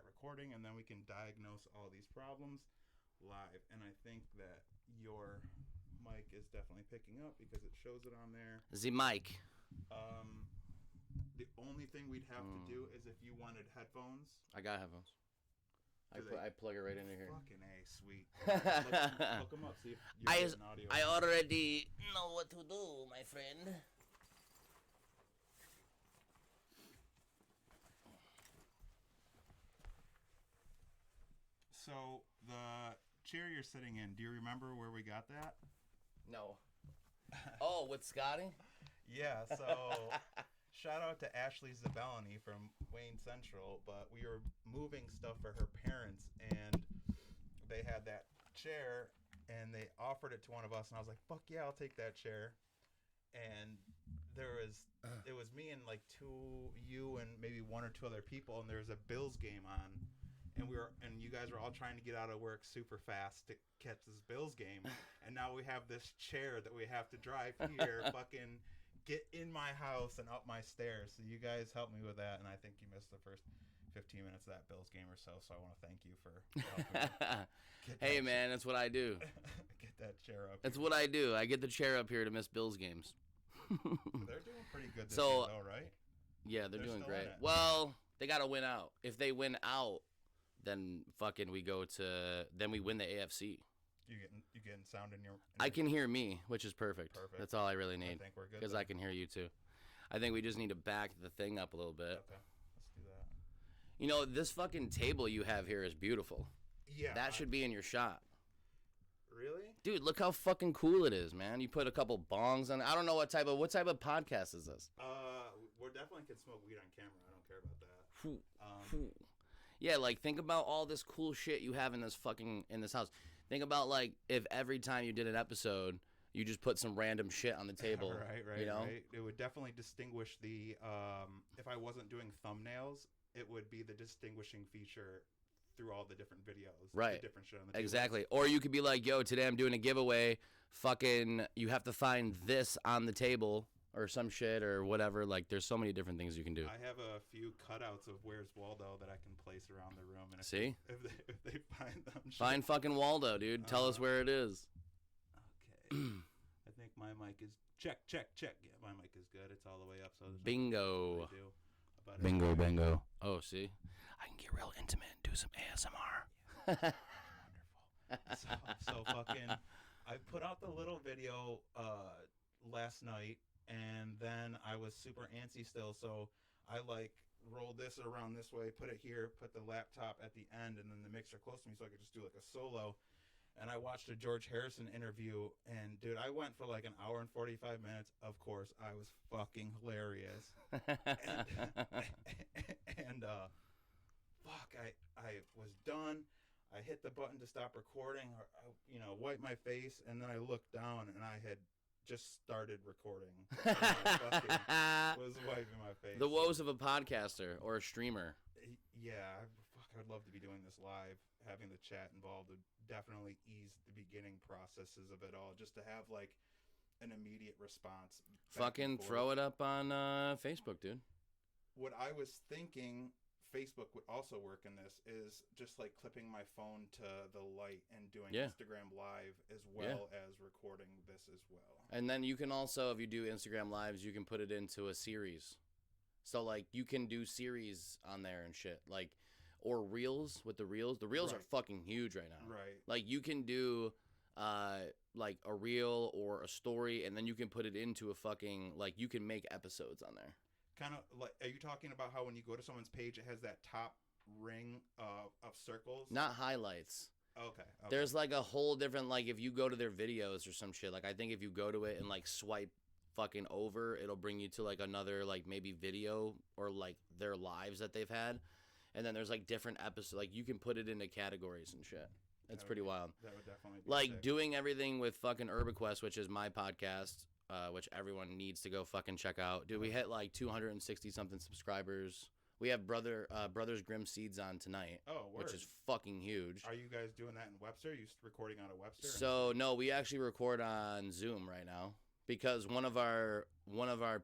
recording, and then we can diagnose all these problems live. And I think that your mic is definitely picking up because it shows it on there. The mic. The only thing we'd have to do is if you wanted headphones. I got headphones. I plug it right into here. Fucking A, sweet. Look them up, see if you're getting audio. I already know what to do, my friend. So, the chair you're sitting in, do you remember where we got that? No. Oh, with Scotty? Yeah, so shout out to Ashley Zabellany from Wayne Central, but we were moving stuff for her parents, and they had that chair, and they offered it to one of us, and I was like, fuck yeah, I'll take that chair. And it was me and like you and maybe one or two other people, and there was a Bills game on, and you guys were all trying to get out of work super fast to catch this Bills game, and now we have this chair that we have to drive here, fucking get in my house and up my stairs. So you guys helped me with that, and I think you missed the first 15 minutes of that Bills game or so. So I want to thank you for helping me. Hey man, that's what I do. Get that chair up. That's what I do. I get the chair up here to miss Bills games. They're doing pretty good this year, though, right? Yeah, they're doing great. Well, they got to win out. If they win out, then fucking we win the AFC. You getting sound in your... I can hear me, which is perfect. That's all I really need. I think we're good. Because I can hear you too. I think we just need to back the thing up a little bit. Okay, let's do that. You know, this fucking table you have here is beautiful. Yeah. That should be in your shop. Really? Dude, look how fucking cool it is, man. You put a couple bongs on. I don't know what type of podcast is this? We definitely can smoke weed on camera. I don't care about that. Yeah, like think about all this cool shit you have in this house. Think about like if every time you did an episode, you just put some random shit on the table. Right. You know? Right. It would definitely distinguish the. If I wasn't doing thumbnails, it would be the distinguishing feature through all the different videos. Right. The different shit on the table. Exactly. Or you could be like, yo, today I'm doing a giveaway. Fucking, you have to find this on the table or some shit or whatever. Like, there's so many different things you can do. I have a few cutouts of Where's Waldo that I can place around the room. And See? If they find them. Find fucking Waldo, dude. Tell us where it is. Okay. I think my mic is... Check. Yeah, my mic is good. It's all the way up. So Bingo. Bingo. Oh, see? I can get real intimate and do some ASMR. Yeah. Wonderful. So fucking... I put out the little video last night, and then I was super antsy still, so I like rolled this around this way, put it here, put the laptop at the end, and then the mixer close to me so I could just do like a solo. And I watched a George Harrison interview, and dude, I went for like an hour and 45 minutes. Of course, I was fucking hilarious. and fuck, I was done. I hit the button to stop recording, wiped my face, and then I looked down, and I had just started recording. I was wiping my face. The woes of a podcaster or a streamer. Yeah, I would love to be doing this live. Having the chat involved would definitely ease the beginning processes of it all, just to have like an immediate response. Fucking throw it up on Facebook, dude. What I was thinking Facebook would also work in this is just like clipping my phone to the light and doing Instagram Live as well as recording this as well. And then you can also, if you do Instagram Lives, you can put it into a series. So like you can do series on there and shit. Like, or reels with the reels. The reels are fucking huge right now. Right. Like you can do like a reel or a story, and then you can put it into a fucking, like you can make episodes on there. Kind of like, are you talking about how when you go to someone's page, it has that top ring of circles? Not highlights. Okay. There's like a whole different, like if you go to their videos or some shit, like I think if you go to it and like swipe fucking over, it'll bring you to like another like maybe video or like their lives that they've had. And then there's like different episodes, like you can put it into categories and shit. It's pretty wild. That would definitely be like sick. Doing everything with fucking UrbaQuest, which is my podcast. Which everyone needs to go fucking check out. Dude, we hit like 260 something subscribers. We have Brothers Grimm Seeds on tonight. Oh, word. Which is fucking huge. Are you guys doing that in Webster? Are you recording on a Webster? So no, we actually record on Zoom right now because one of our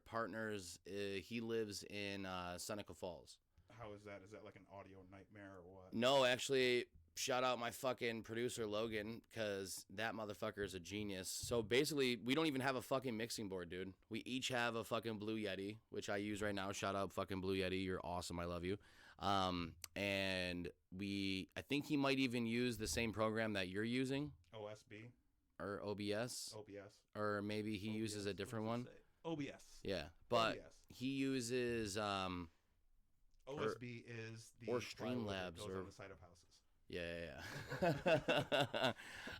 partners he lives in Seneca Falls. How is that? Is that like an audio nightmare or No, actually, shout out my fucking producer Logan, because that motherfucker is a genius. So basically, we don't even have a fucking mixing board, dude. We each have a fucking Blue Yeti, which I use right now. Shout out fucking Blue Yeti. You're awesome. I love you. And I think he might even use the same program that you're using. OSB. Or OBS. OBS. Or maybe he uses a different one. OBS. Yeah, but OBS. he uses OSB is the or plywood that Streamlabs goes or on the side of houses.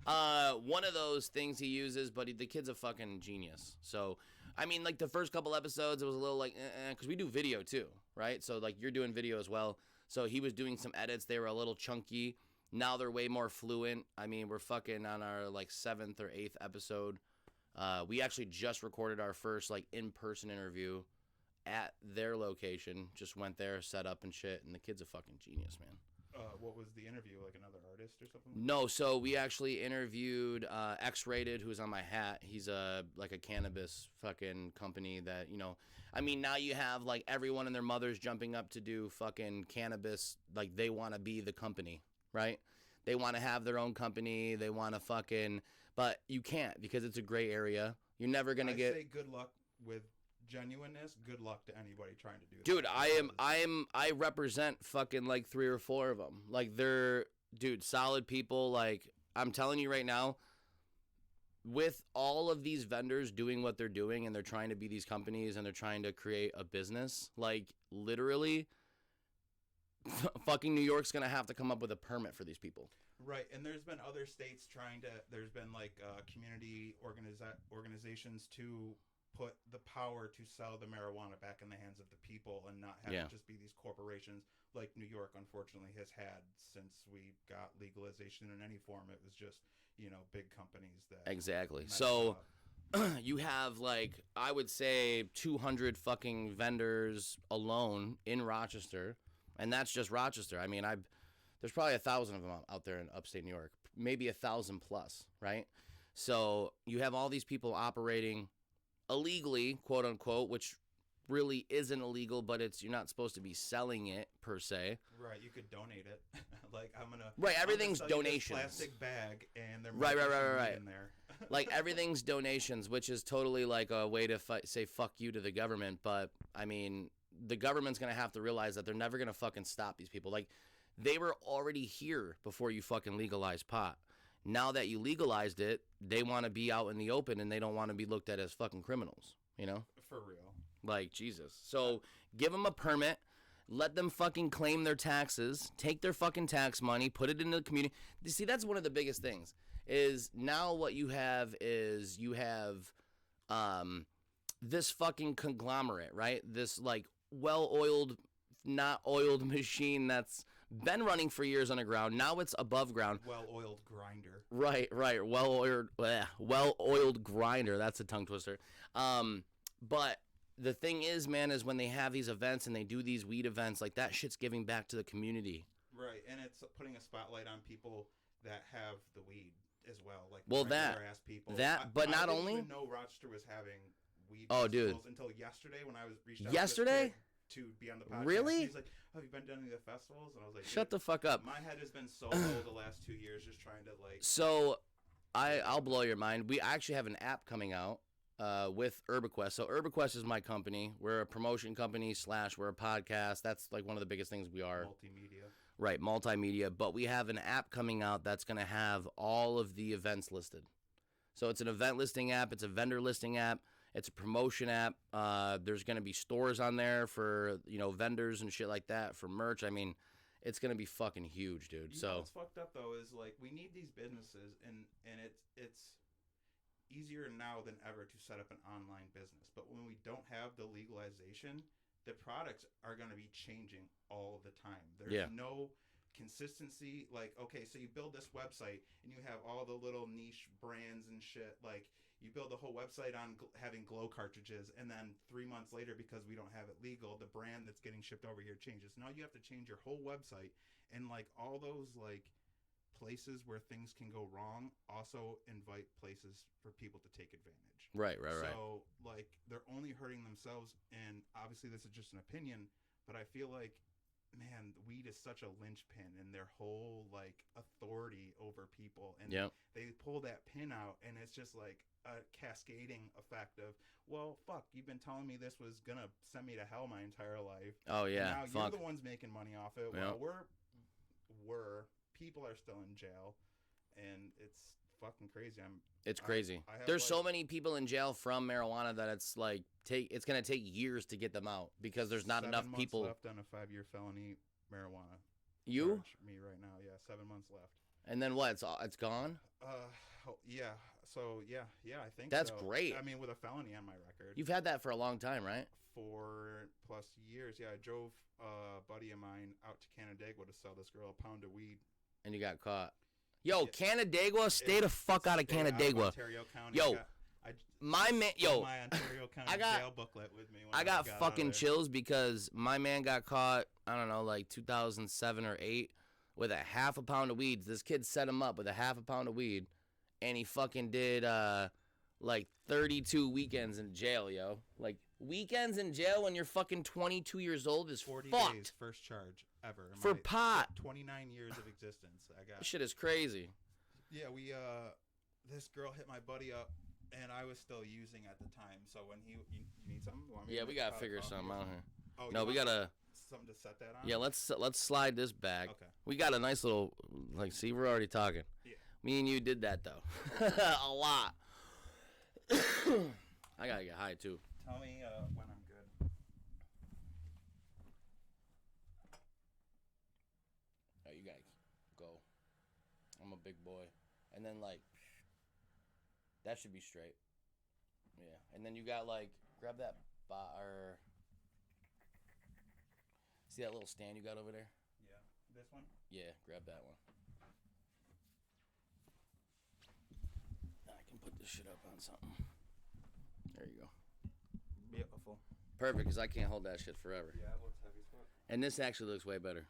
Yeah. One of those things he uses, but the kid's a fucking genius. So, I mean, like the first couple episodes, it was a little like, because we do video too, right? So, like, you're doing video as well. So, he was doing some edits. They were a little chunky. Now they're way more fluent. I mean, we're fucking on our, like, 7th or 8th episode. We actually just recorded our first, like, in-person interview at their location. Just went there, set up and shit. And the kid's a fucking genius, man. What was the interview? Like another artist or something? No, so we actually interviewed X-Rated, who's on my hat. He's like a cannabis fucking company that, you know, I mean, now you have like everyone and their mothers jumping up to do fucking cannabis. Like they want to be the company, right? They want to have their own company. They want to fucking, but you can't because it's a gray area. You're never gonna get. Say good luck with genuineness. Good luck to anybody trying to do that. Dude, I represent fucking like 3 or 4 of them. Like they're, dude, solid people. Like I'm telling you right now, with all of these vendors doing what they're doing and they're trying to be these companies and they're trying to create a business, like literally fucking New York's gonna have to come up with a permit for these people. Right, and there's been other states there's been like community organizations to put the power to sell the marijuana back in the hands of the people and not have it just be these corporations like New York unfortunately has had since we got legalization in any form. It was just, you know, big companies that exactly. So you have like I would say 200 fucking vendors alone in Rochester, and that's just Rochester. I mean, there's probably 1,000 of them out there in upstate New York, maybe 1,000 plus, right? So you have all these people operating illegally, quote unquote, which really isn't illegal, but you're not supposed to be selling it per se. Right, you could donate it. Like everything's donations. Plastic bag, and they're right in there. Like everything's donations, which is totally like a way to say fuck you to the government. But I mean, the government's gonna have to realize that they're never gonna fucking stop these people. Like they were already here before you fucking legalized pot. Now that you legalized it, they want to be out in the open and they don't want to be looked at as fucking criminals, you know? For real. Like, Jesus. So, give them a permit, let them fucking claim their taxes, take their fucking tax money, put it into the community. You see, that's one of the biggest things, is now what you have is you have this fucking conglomerate, right? This, like, well-oiled, not oiled machine that's been running for years underground. Now it's above ground. Well-oiled grinder. Right. Well-oiled grinder. That's a tongue twister. But the thing is, man, is when they have these events and they do these weed events, like that shit's giving back to the community. Right, and it's putting a spotlight on people that have the weed as well. Like ass people. But not I only didn't even know Rochester was having weed dude, until yesterday when I was reached out yesterday to be on the podcast. Really? He's like, have you been to any of the festivals? And I was like, shut the fuck up. My head has been so low the last 2 years just trying to like. So, I'll blow your mind. We actually have an app coming out with UrbaQuest. So UrbaQuest is my company. We're a promotion company / we're a podcast. That's like one of the biggest things we are. Multimedia. Right, multimedia. But we have an app coming out that's going to have all of the events listed. So it's an event listing app. It's a vendor listing app. It's a promotion app. There's going to be stores on there for, you know, vendors and shit like that for merch. I mean, it's going to be fucking huge, dude. You know what's fucked up though is like we need these businesses and it's easier now than ever to set up an online business. But when we don't have the legalization, the products are going to be changing all the time. There's no consistency. Like, okay, so you build this website and you have all the little niche brands and shit. Like, you build a whole website on having glow cartridges, and then 3 months later, because we don't have it legal, the brand that's getting shipped over here changes. Now you have to change your whole website, and like all those like places where things can go wrong also invite places for people to take advantage. Right. So like they're only hurting themselves, and obviously this is just an opinion, but I feel like man, weed is such a linchpin in their whole like authority over people, and Yep. they pull that pin out, and it's just like a cascading effect of, well, fuck, you've been telling me this was gonna send me to hell my entire life. Oh And yeah. now Fuck. you're the ones making money off it. Yep. While people are still in jail, and it's fucking crazy. It's crazy. I have, There's so like- many people in jail from marijuana that it's like it's gonna take years to get them out because there's not 7 enough months people. left on a 5-year felony marijuana. You charge. Me right now, yeah, 7 months left. and then what? It's gone. Yeah. So yeah, I think That's so. great. I mean, with a felony on my record, You've had that for a long time, right? 4+ years. Yeah, I drove a buddy of mine out to Canandaigua to sell this girl a pound of weed. And you got caught. Yo, Yeah. Canandaigua, stay the fuck out of Stay Canandaigua. Ontario County. Yo, I My man, yo, my Ontario County I got- jail booklet with me. When I got out of fucking there. chills because my man got caught, I don't know, like 2007 or 8 with a half a pound of weed. This kid set him up with a half a pound of weed, and he fucking did like 32 weekends in jail, yo. Like weekends in jail when you're fucking 22 years old is 40 fucked. days first charge ever in For my pot. 29 years of existence. I got This shit is crazy. Yeah, this girl hit my buddy up, and I was still using at the time. So when you need something? Want me to Yeah, we make a gotta pot of figure coffee something or out something? here. Oh, you No, we want gotta. something to set that on. Yeah, let's slide this back. Okay. We got a nice little like. See, we're already talking. Yeah. Me and you did that though, a lot. I gotta get high too. Tell me when I'm good. Oh, you gotta go. I'm a big boy, and then like that should be straight. Yeah, and then you got like grab that or see that little stand you got over there. Yeah, this one. Yeah, grab that one. I can put this shit up on something. There you go. Beautiful. Perfect, because I can't hold that shit forever. Yeah, it looks heavy as fuck. And this actually looks way better.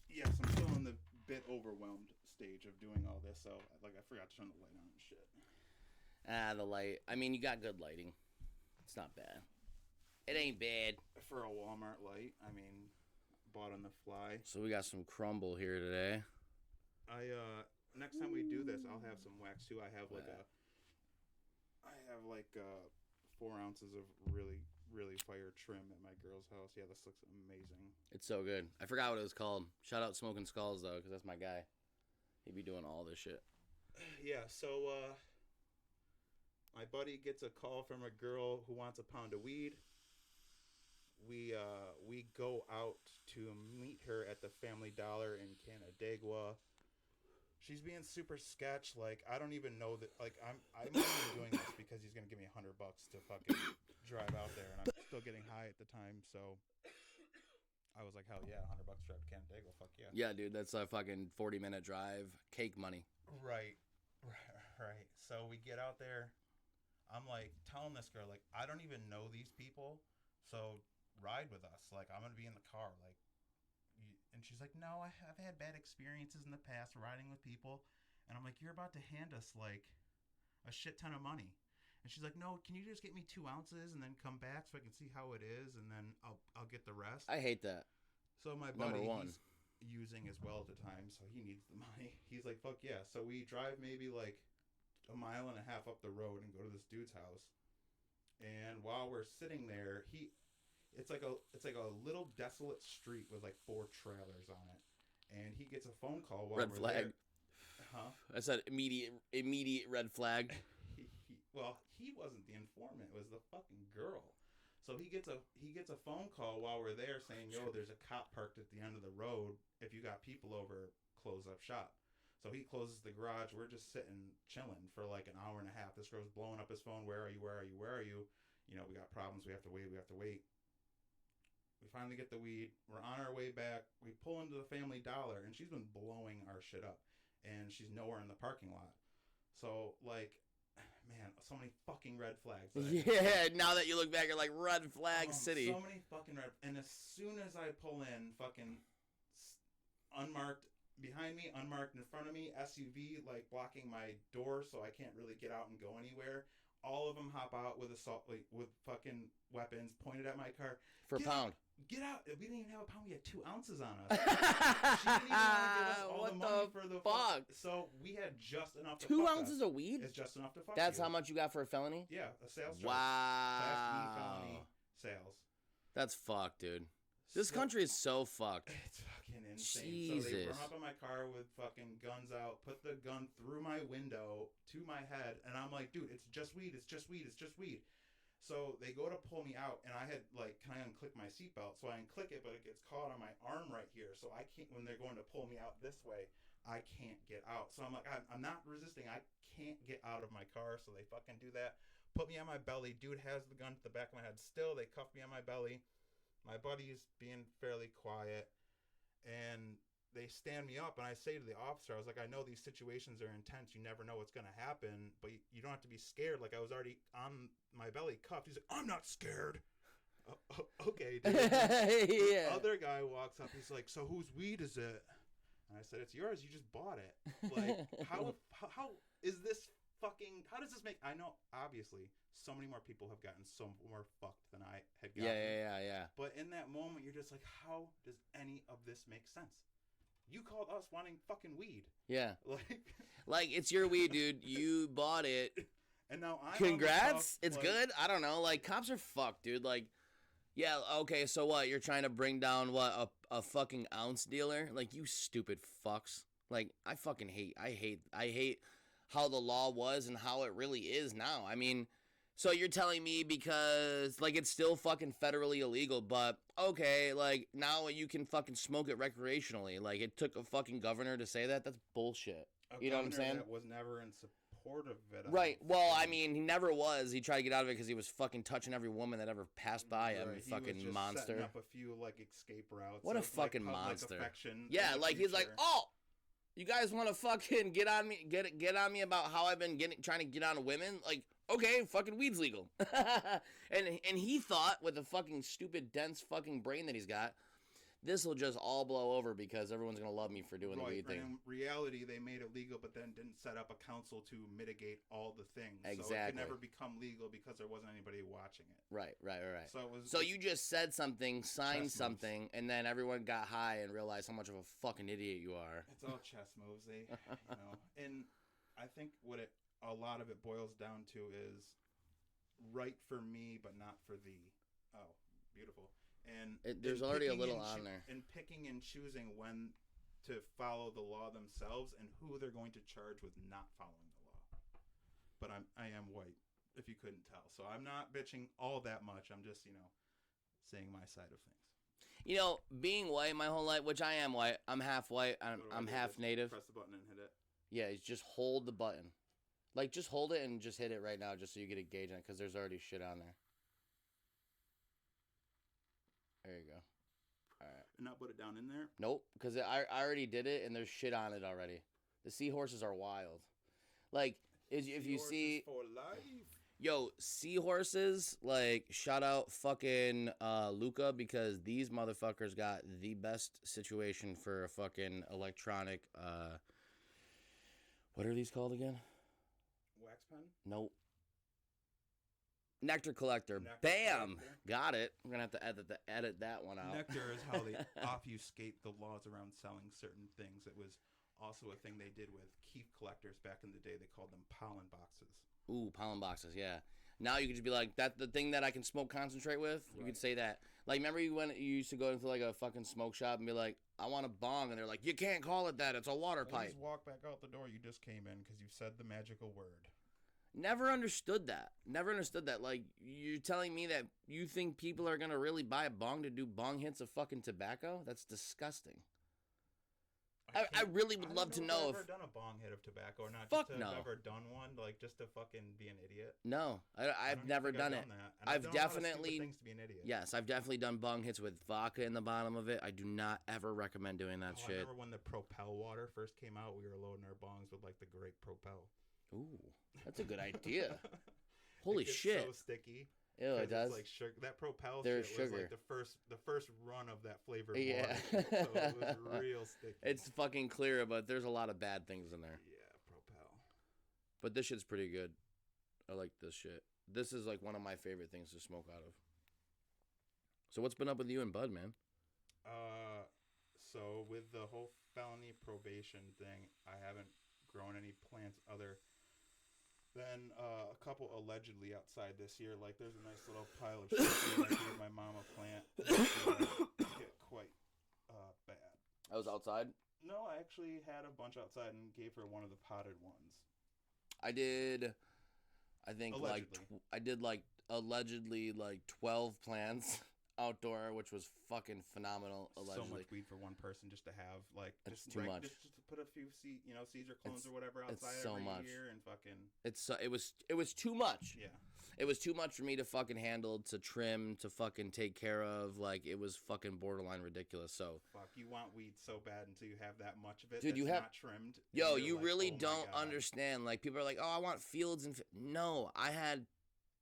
Yes, I'm still in the bit overwhelmed stage of doing all this, so like I forgot to turn the light on and shit. Ah, the light. I mean, you got good lighting. It's not bad. It ain't bad. For a Walmart light, I mean, bought on the fly. So we got some crumble here today. Next time we do this, I'll have some wax too. I have like Yeah. 4 ounces of really fire trim at my girl's house. Yeah, this looks amazing. It's so good. I forgot what it was called. Shout out Smoking Skulls though, because that's my guy. He be doing all this shit. Yeah, so my buddy gets a call from a girl who wants a pound of weed. We go out to meet her at the Family Dollar in Canandaigua. She's being super sketch. Like, I don't even know that. Like, I'm only doing this because he's gonna give me $100 to fucking drive out there, and I'm still getting high at the time. So I was like, hell yeah, $100 to drive to Canandaigua. Fuck yeah. Yeah, dude, that's a fucking 40-minute drive. Cake money. Right. So we get out there. I'm like telling this girl, like, I don't even know these people, so ride with us. Like, I'm gonna be in the car. Like, and she's like, no, I've had bad experiences in the past riding with people. And I'm like, you're about to hand us like a shit ton of money. And she's like, no, can you just get me 2 ounces and then come back so I can see how it is, and then I'll get the rest. I hate that. So my buddy, Number one. he's using as well at the time, so he needs the money. He's like, fuck yeah. So we drive maybe like a mile and a half up the road and go to this dude's house. And while we're sitting there, it's like a little desolate street with like 4 trailers on it. And he gets a phone call while Red we're flag. there. Huh? I said immediate red flag. Well, he wasn't the informant. It was the fucking girl. So he gets a phone call while we're there saying, yo, there's a cop parked at the end of the road. If you got people over, close up shop. So he closes the garage. We're just sitting, chilling for like an hour and a half. This girl's blowing up his phone. Where are you? Where are you? Where are you? You know, we got problems. We have to wait. We have to wait. We finally get the weed. We're on our way back. We pull into the Family Dollar, and she's been blowing our shit up. And she's nowhere in the parking lot. So, like, man, so many fucking red flags. Yeah, now that you look back, you're like, red flag city. So many fucking red. And as soon as I pull in, fucking unmarked behind me, unmarked in front of me, SUV like blocking my door so I can't really get out and go anywhere. All of them hop out with assault, like, with fucking weapons pointed at my car. For a pound. Get out! We didn't even have a pound. We had 2 ounces on us. She didn't even want to give us all What the money the for the fuck? So we had just enough to 2 fuck ounces us. of weed? It's just enough to fuck That's you. how much you got for a felony? Yeah, a sales charge. Class E felony Wow. sales. That's fucked, dude. This So- country is so fucked. It's fucking insane. So they Jesus. run up on my car with fucking guns out, put the gun through my window to my head, and I'm like, dude, it's just weed, it's just weed, it's just weed. So they go to pull me out, and I had like, can I unclick my seatbelt? So I unclick it, but it gets caught on my arm right here. So I can't, when they're going to pull me out this way, I can't get out. So I'm like, I'm not resisting. I can't get out of my car. So they fucking do that. Put me on my belly. Dude has the gun to the back of my head still. They cuff me on my belly. My buddy's being fairly quiet, and they stand me up, and I say to the officer, I was like, I know these situations are intense. You never know what's going to happen, but you don't have to be scared. Like, I was already on my belly cuffed. He's like, I'm not scared. Okay, dude. Yeah. The other guy walks up. He's like, so whose weed is it? And I said, it's yours. You just bought it. Like, how is this fucking, how does this make, I know, obviously, so many more people have gotten so more fucked than I had gotten. Yeah. But in that moment, you're just like, how does any of this make sense? You called us wanting fucking weed. Yeah. Like, it's your weed, dude. You bought it. and now I'm Congrats. on the cuff, It's like, good. I don't know. Like, cops are fucked, dude. Like, yeah, okay, so what? You're trying to bring down, what, a fucking ounce dealer? Like, you stupid fucks. Like, I hate how the law was and how it really is now. I mean, so you're telling me because, like, it's still fucking federally illegal, but, okay, like, now you can fucking smoke it recreationally. Like, it took a fucking governor to say that? That's bullshit. a You know what I'm governor saying? That was never in support of it. Right. Well, I mean, he never was. He tried to get out of it because he was fucking touching every woman that ever passed by him. Right, he Fucking was just monster. setting up a few like escape routes. What a of, fucking like, public monster. affection Yeah, in the like he's like, future. oh, you guys want to fucking get on me, get on me about how I've been trying to get on women? Like, okay, fucking weed's legal. and he thought with the fucking stupid dense fucking brain that he's got, this will just all blow over because everyone's gonna love me for doing the weed thing. In reality, they made it legal, but then didn't set up a council to mitigate all the things. So it Exactly. could never become legal because there wasn't anybody watching it. Right. So it was. So you just said something, signed moves. something, and then everyone got high and realized how much of a fucking idiot you are. It's all chess moves, and I think what a lot of it boils down to is right for me, but not for thee. Oh, beautiful. And There's in already a picking little and on there. And picking and choosing when to follow the law themselves and who they're going to charge with not following the law. But I am white, if you couldn't tell. So I'm not bitching all that much. I'm just, saying my side of things. You know, being white my whole life, which I am white, I'm half white, I'm So what do I do? half Just native. Press the button and hit it. Yeah, it's just hold the button. Like, just hold it and just hit it right now just so you get a gauge on it because there's already shit on there. There you go. All right. And not put it down in there. Nope, because I already did it and there's shit on it already. The seahorses are wild. Like, if you Seahorses see... for life. Yo, seahorses, like, shout out fucking Luca because these motherfuckers got the best situation for a fucking electronic, what are these called again? Wax pen. Nope. Nectar collector. Nectar Bam! collector. Got it. We're gonna have to edit that one out. Nectar is how they obfuscate the laws around selling certain things. It was also a thing they did with keef collectors back in the day. They called them pollen boxes. Ooh, pollen boxes, yeah. Now you could just be like, that the thing that I can smoke concentrate with? You could say that. Like, remember you used to go into, like, a fucking smoke shop and be like, I want a bong, and they're like, you can't call it that, it's a water pipe. Please walk back out the door you just came in because you said the magical word. Never understood that. Like, you're telling me that you think people are gonna really buy a bong to do bong hits of fucking tobacco? That's disgusting. I really would love to know if I've ever done a bong hit of tobacco or not. Fuck just to no. have ever done one, like just to fucking be an idiot. No, I I've don't never think done it. that. And I've done a lot of stupid definitely- things to be an idiot. Yes, I've definitely done bong hits with vodka in the bottom of it. I do not ever recommend doing that I shit. remember when the Propel water first came out, we were loading our bongs with like the grape Propel. Ooh, that's a good idea. It Holy gets shit. So sticky. Ew, 'Cause it does. It's like sugar. That Propel There's shit was sugar. like the first run of that flavored Yeah. water. So it was real sticky. It's fucking clear, but there's a lot of bad things in there. Yeah, Propel. But this shit's pretty good. I like this shit. This is like one of my favorite things to smoke out of. So what's been up with you and Bud, man? So with the whole felony probation thing, I haven't grown any plants other than a couple allegedly outside this year. Like there's a nice little pile of shit that I gave my mom a plant. Get quite bad. I was outside. No, I actually had a bunch outside and gave her one of the potted ones. I did. I think Allegedly. I did like allegedly like 12 plants outdoor, which was fucking phenomenal. Allegedly, So much weed for one person just to have, like, It's too much. Just to put a few seeds or clones It's- or whatever it's outside so every much. year and fucking it was too much. yeah. It was too much for me to fucking handle, to trim, to fucking take care of. Like it was fucking borderline ridiculous. So Fuck, you want weed so bad until you have that much of it. Dude, that's you have- not trimmed. and yo, you're you like, really "Oh my don't God." understand. Like people are like, oh, I want fields and no, I had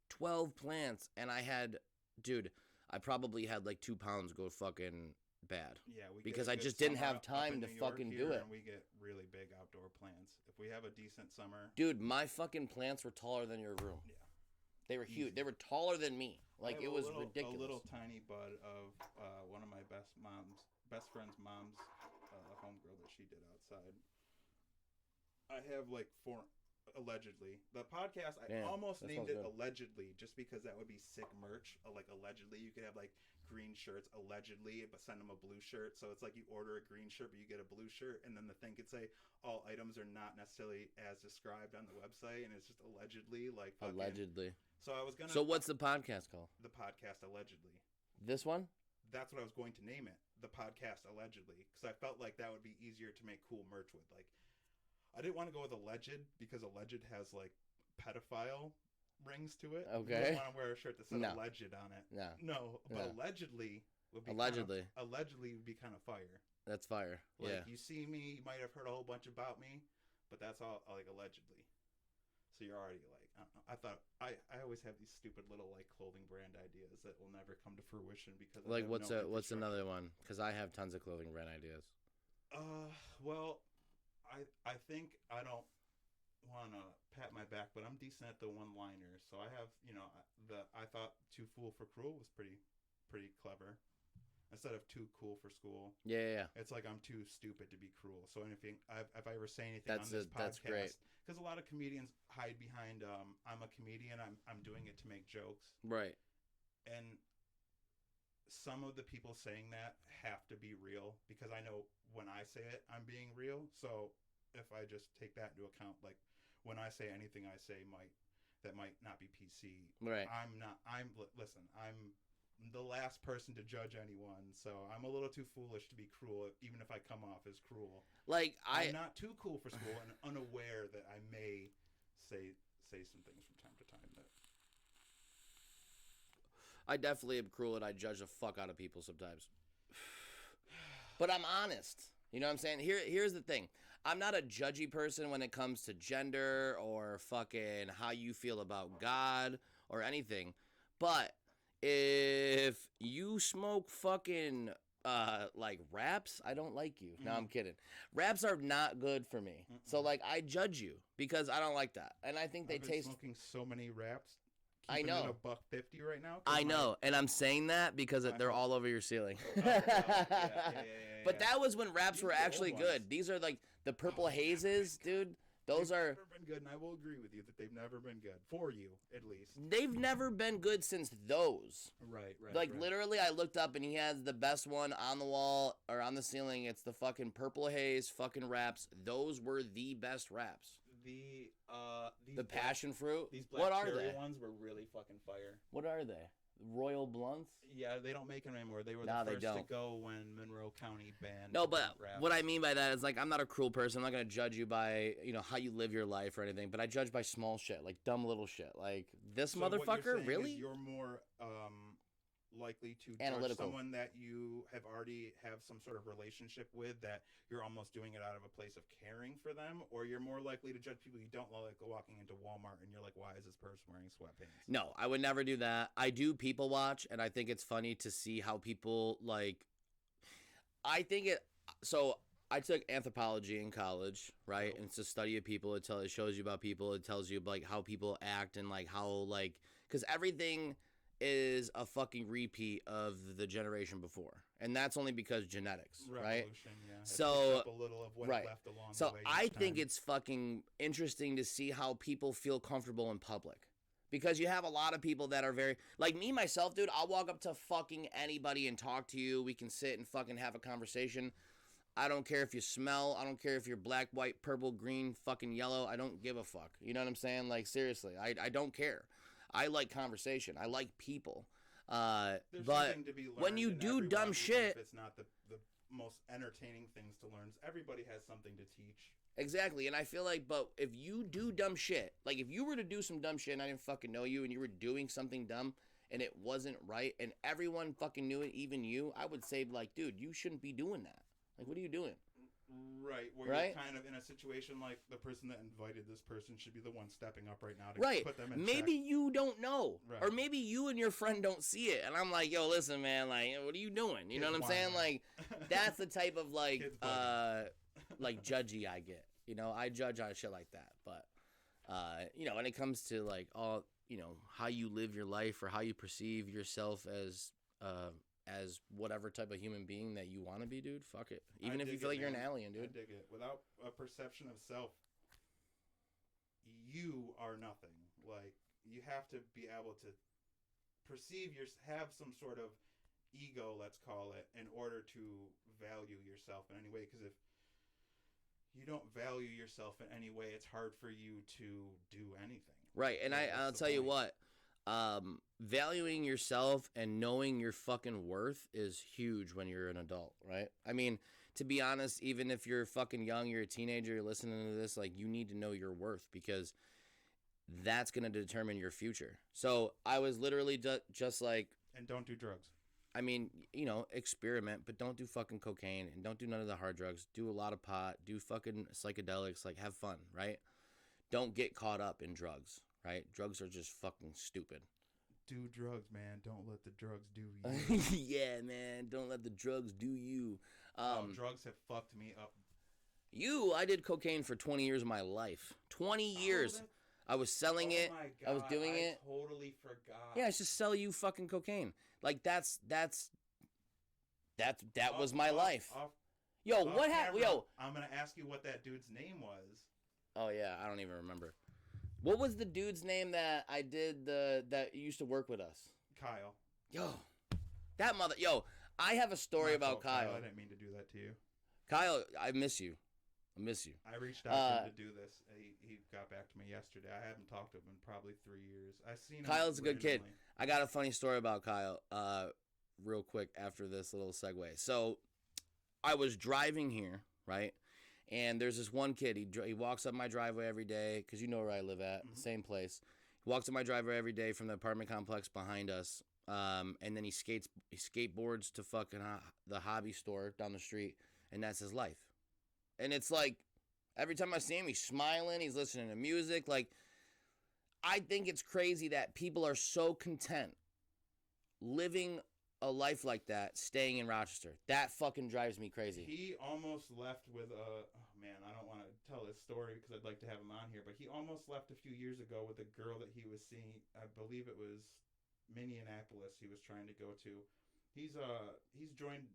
12 plants and I had, dude, I probably had like 2 pounds go fucking bad. Yeah, we because get a I good just didn't summer have up time in to New York fucking here, do it. And we get really big outdoor plants. If we have a decent summer, Dude, my fucking plants were taller than your room. Yeah. They were huge. Easy. They were taller than me. I Like have it a was little, ridiculous. A little tiny bud of one of my best friend's mom's homegirl that she did outside. I have like 4 allegedly. The podcast I Damn, almost that named sounds it good. allegedly just because that would be sick merch. Like allegedly, you could have like green shirts allegedly, but send them a blue shirt. So it's like you order a green shirt, but you get a blue shirt, and then the thing could say all items are not necessarily as described on the website, and it's just allegedly like fucking. Allegedly. So I was gonna. So what's the podcast called? the podcast allegedly? This one? That's what I was going to name it, the podcast allegedly, because I felt like that would be easier to make cool merch with. Like, I didn't want to go with alleged because alleged has like pedophile rings to it. Okay. I didn't want to wear a shirt that said No. alleged on it. No, No, but No. allegedly would be Allegedly. allegedly would be kind of fire. that's fire. Like Yeah. you see me, you might have heard a whole bunch about me, but that's all like allegedly. So you're already like, I don't know. I thought I always have these stupid little like clothing brand ideas that will never come to fruition because I Like have what's no what's infrastructure. another one? Because I have tons of clothing brand ideas. Well, I think I don't want to pat my back, but I'm decent at the one-liners. So I have, I thought Too Fool for Cruel was pretty clever. Instead of Too Cool for School, Yeah. it's like I'm too stupid to be cruel. So anything, if I ever say anything on That's this podcast, that's great. because a lot of comedians hide behind, I'm a comedian, I'm doing it to make jokes, Right. and some of the people saying that have to be real because I know when I say it, I'm being real. So if I just take that into account, like when I say anything I say might not be PC. Right. Listen, I'm the last person to judge anyone, so I'm a little too foolish to be cruel, even if I come off as cruel. Like I'm not too cool for school and unaware that I may say some things from time to time that I definitely am cruel and I judge the fuck out of people sometimes. But I'm honest. You know what I'm saying? Here's the thing. I'm not a judgy person when it comes to gender or fucking how you feel about God or anything. But if you smoke fucking like wraps, I don't like you. No, I'm kidding. Wraps are not good for me. So like I judge you because I don't like that. And I think they I've been taste smoking so many wraps. I keeping it know. $1.50 right now. 'cause I my- know, and I'm saying that because they're all over your ceiling. yeah. But that was when wraps These were are the old actually ones. good. These are like the purple hazes, dude. Those They've are never been good, and I will agree with you that they've never been good for you, at least. they've never been good since those. Right. Like literally I looked up and he has the best one on the wall or on the ceiling. It's the fucking purple haze fucking wraps. Those were the best wraps. these The black- passion fruit. These black What are cherry they? ones were really fucking fire. What are they? Royal Blunts? Yeah, they don't make them anymore. They were Nah, the they first to don't. go when Monroe County banned. No, but wraps. what I mean by that is like I'm not a cruel person. I'm not gonna judge you by how you live your life or anything. But I judge by small shit, like dumb little shit. Like this So what you're motherfucker, saying really? is you're more likely to judge Analytical. someone that you have already have some sort of relationship with, that you're almost doing it out of a place of caring for them, or you're more likely to judge people you don't like walking into Walmart and you're like, why is this person wearing sweatpants? No, I would never do that. I do people watch, and I think it's funny to see how people like. I think it. So I took anthropology in college, right? And it's a study of people. It shows you about people. It tells you like how people act and like how like because everything is a fucking repeat of the generation before, and that's only because genetics, right? Yeah. So up a little of what right. it left along So the way I each think time. it's fucking interesting to see how people feel comfortable in public. Because you have a lot of people that are very like me myself, dude. I'll walk up to fucking anybody and talk to you. We can sit and fucking have a conversation. I don't care if you smell. I don't care if you're black, white, purple, green, fucking yellow. I don't give a fuck. You know what I'm saying? Like seriously, I don't care. I like conversation. I like people. There's But something to be learned when you in do everyone, dumb even shit, if it's not the most entertaining things to learn. Everybody has something to teach. exactly, and I feel like, but if you do dumb shit, like if you were to do some dumb shit and I didn't fucking know you and you were doing something dumb and it wasn't right and everyone fucking knew it, even you, I would say like, dude, you shouldn't be doing that. Like, what are you doing? Right, where Right? you're kind of in a situation like the person that invited this person should be the one stepping up right now to Right. put them in Maybe check. you don't know. Right. Or maybe you and your friend don't see it. And I'm like, yo, listen, man, like, what are you doing? You know what I'm saying? Like, that's the type of like Kids bugging. like judgy I get. You know, I judge on shit like that. But you know, when it comes to like all, you know, how you live your life or how you perceive yourself as whatever type of human being that you want to be, dude, fuck it. Even I if you dig feel it, like you're an man. alien, I dude. dig it. Without a perception of self, you are nothing. Like, you have to be able to have some sort of ego, let's call it, in order to value yourself in any way. Because if you don't value yourself in any way, it's hard for you to do anything. Right, and Yeah, I'll that's the tell you point. what, valuing yourself and knowing your fucking worth is huge when you're an adult, right? I mean, to be honest, even if you're fucking young, you're a teenager, you're listening to this, like, you need to know your worth because that's going to determine your future. So I was literally just like, And don't do drugs. I mean, you know, experiment, but don't do fucking cocaine and don't do none of the hard drugs. Do a lot of pot, do fucking psychedelics, like, have fun, right? Don't get caught up in drugs, right? Drugs are just fucking stupid. Do drugs, man. Don't let the drugs do you. Yeah, man. Don't let the drugs do you. Drugs have fucked me up. I did cocaine for 20 years of my life. 20 years. that- I was selling it. my I was doing I it. totally forgot. Yeah, it's just sell you fucking cocaine. Like that was Off- my off- life. off- Yo, off what happened? camera, Yo. I'm gonna ask you what that dude's name was. Oh yeah, I don't even remember. What was the dude's name that I did that used to work with us? Kyle. Yo, that mother. Yo, I have a story My about fault, Kyle. I didn't mean to do that to you. Kyle, I miss you. I miss you. I reached out to him to do this. He got back to me yesterday. I haven't talked to him in probably 3 years. I've seen him. Kyle's a good kid. randomly. I got a funny story about Kyle. Real quick after this little segue. So, I was driving here, right? And there's this one kid. He walks up my driveway every day because you know where I live at, Mhm. same place. He walks up my driveway every day from the apartment complex behind us. And then he skateboards to fucking the hobby store down the street, and that's his life. And it's like every time I see him, he's smiling, he's listening to music. Like, I think it's crazy that people are so content living a life like that, staying in Rochester. That fucking drives me crazy. He almost left with a. Oh man, I don't want to tell his story because I'd like to have him on here. But he almost left a few years ago with a girl that he was seeing. I believe it was Minneapolis. He was trying to go to. He's joined.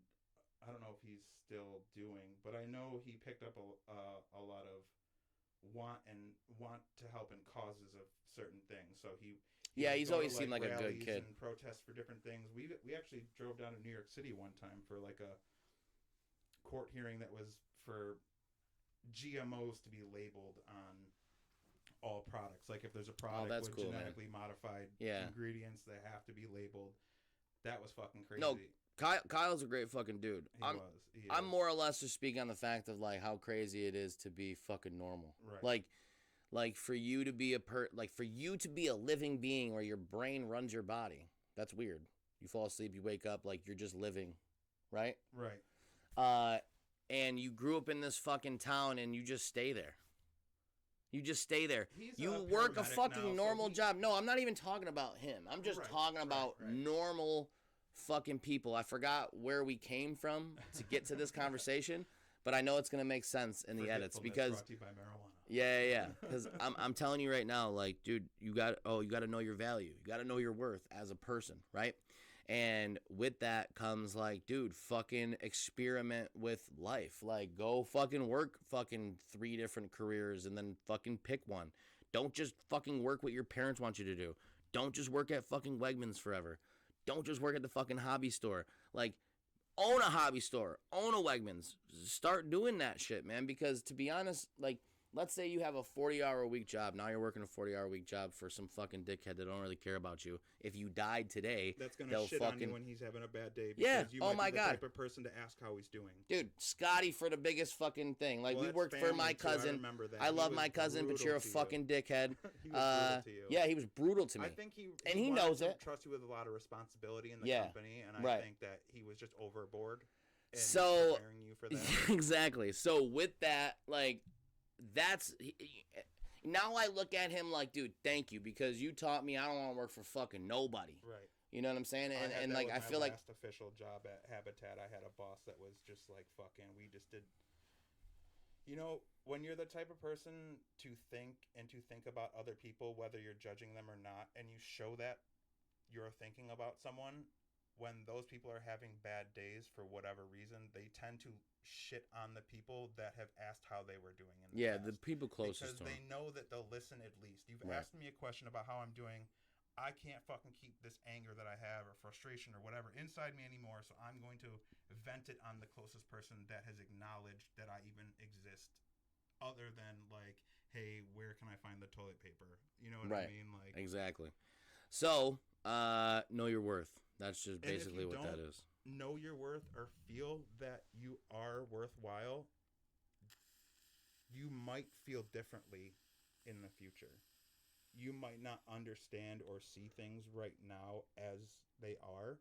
I don't know if he's still doing, but I know he picked up a lot of want to help in causes of certain things. So he Yeah, would he's go to, always seemed like a good rallies kid. and protest for different things. We actually drove down to New York City one time for like a court hearing that was for GMOs to be labeled on all products. Like if there's a product that's with cool, man. genetically modified Yeah. ingredients that have to be labeled. That was fucking crazy. No, Kyle's a great fucking dude. he I'm was. He I'm is. more or less just speaking on the fact of like how crazy it is to be fucking normal. Right. Like for you to be for you to be a living being where your brain runs your body. That's weird. You fall asleep, you wake up, like you're just living, right? Right. And you grew up in this fucking town and you just stay there. You just stay there. He's You a work a paramedic fucking now, so normal he- job. No, I'm not even talking about him. I'm just Right, talking right, about right. normal fucking people. I forgot where we came from to get to this conversation, but I know it's gonna make sense in the edits Forgetfulness because brought to you by marijuana. yeah. Because I'm telling you right now, like, dude, you got to know your value. You got to know your worth as a person, right? And with that comes like, dude, fucking experiment with life. Like, go fucking work fucking 3 different careers and then fucking pick one. Don't just fucking work what your parents want you to do. Don't just work at fucking Wegmans forever. Don't just work at the fucking hobby store. Like, own a hobby store. Own a Wegmans. Start doing that shit, man. Because to be honest, like, let's say you have a 40-hour-a-week job. Now you're working a 40-hour-a-week job for some fucking dickhead that don't really care about you. If you died today, That's gonna they'll shit on fucking you when he's having a bad day. Yeah, Because you oh might my be the God. type of person to ask how he's doing. dude, Scotty for the biggest fucking thing. Like, Well, we that's worked for my family, too. I cousin. remember that. I He love was my cousin, but brutal you're a to you. fucking dickhead. He was brutal to you. Yeah, he was brutal to me. I think he And he wanted knows to it. trust you with a lot of responsibility in the Yeah, company, and I right. think that he was just overboard. And So- preparing you for that. Exactly. So with that, like, now I look at him like, dude, thank you, because you taught me I don't want to work for fucking nobody. Right. You know what I'm saying? I had And that like, with I my feel like, last official job at Habitat, I had a boss that was just like fucking. We just did. You know, when you're the type of person to think about other people, whether you're judging them or not, and you show that you're thinking about someone, when those people are having bad days for whatever reason, they tend to shit on the people that have asked how they were doing in the yeah, past. the people closest Because to they him. know that they'll listen at least. You've Right. asked me a question about how I'm doing. I can't fucking keep this anger that I have or frustration or whatever inside me anymore, so I'm going to vent it on the closest person that has acknowledged that I even exist, other than like, hey, where can I find the toilet paper? You know what Right. I mean? Like, Exactly. So, know your worth. That's just And if basically you what that don't- is. know your worth or feel that you are worthwhile, you might feel differently in the future. You might not understand or see things right now as they are,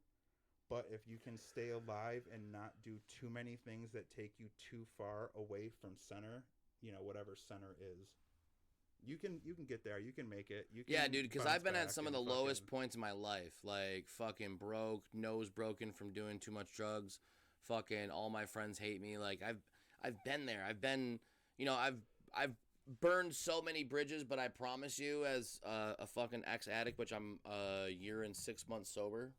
but if you can stay alive and not do too many things that take you too far away from center, you know, whatever center is, you can get there. You can make it. You can Yeah, dude, because bounce I've been at back some of and the lowest fucking- points in my life. Like, fucking broke, nose broken from doing too much drugs. Fucking all my friends hate me. Like, I've been there. I've been, you know, I've burned so many bridges, but I promise you, as a fucking ex-addict, which I'm a year and 6 months sober,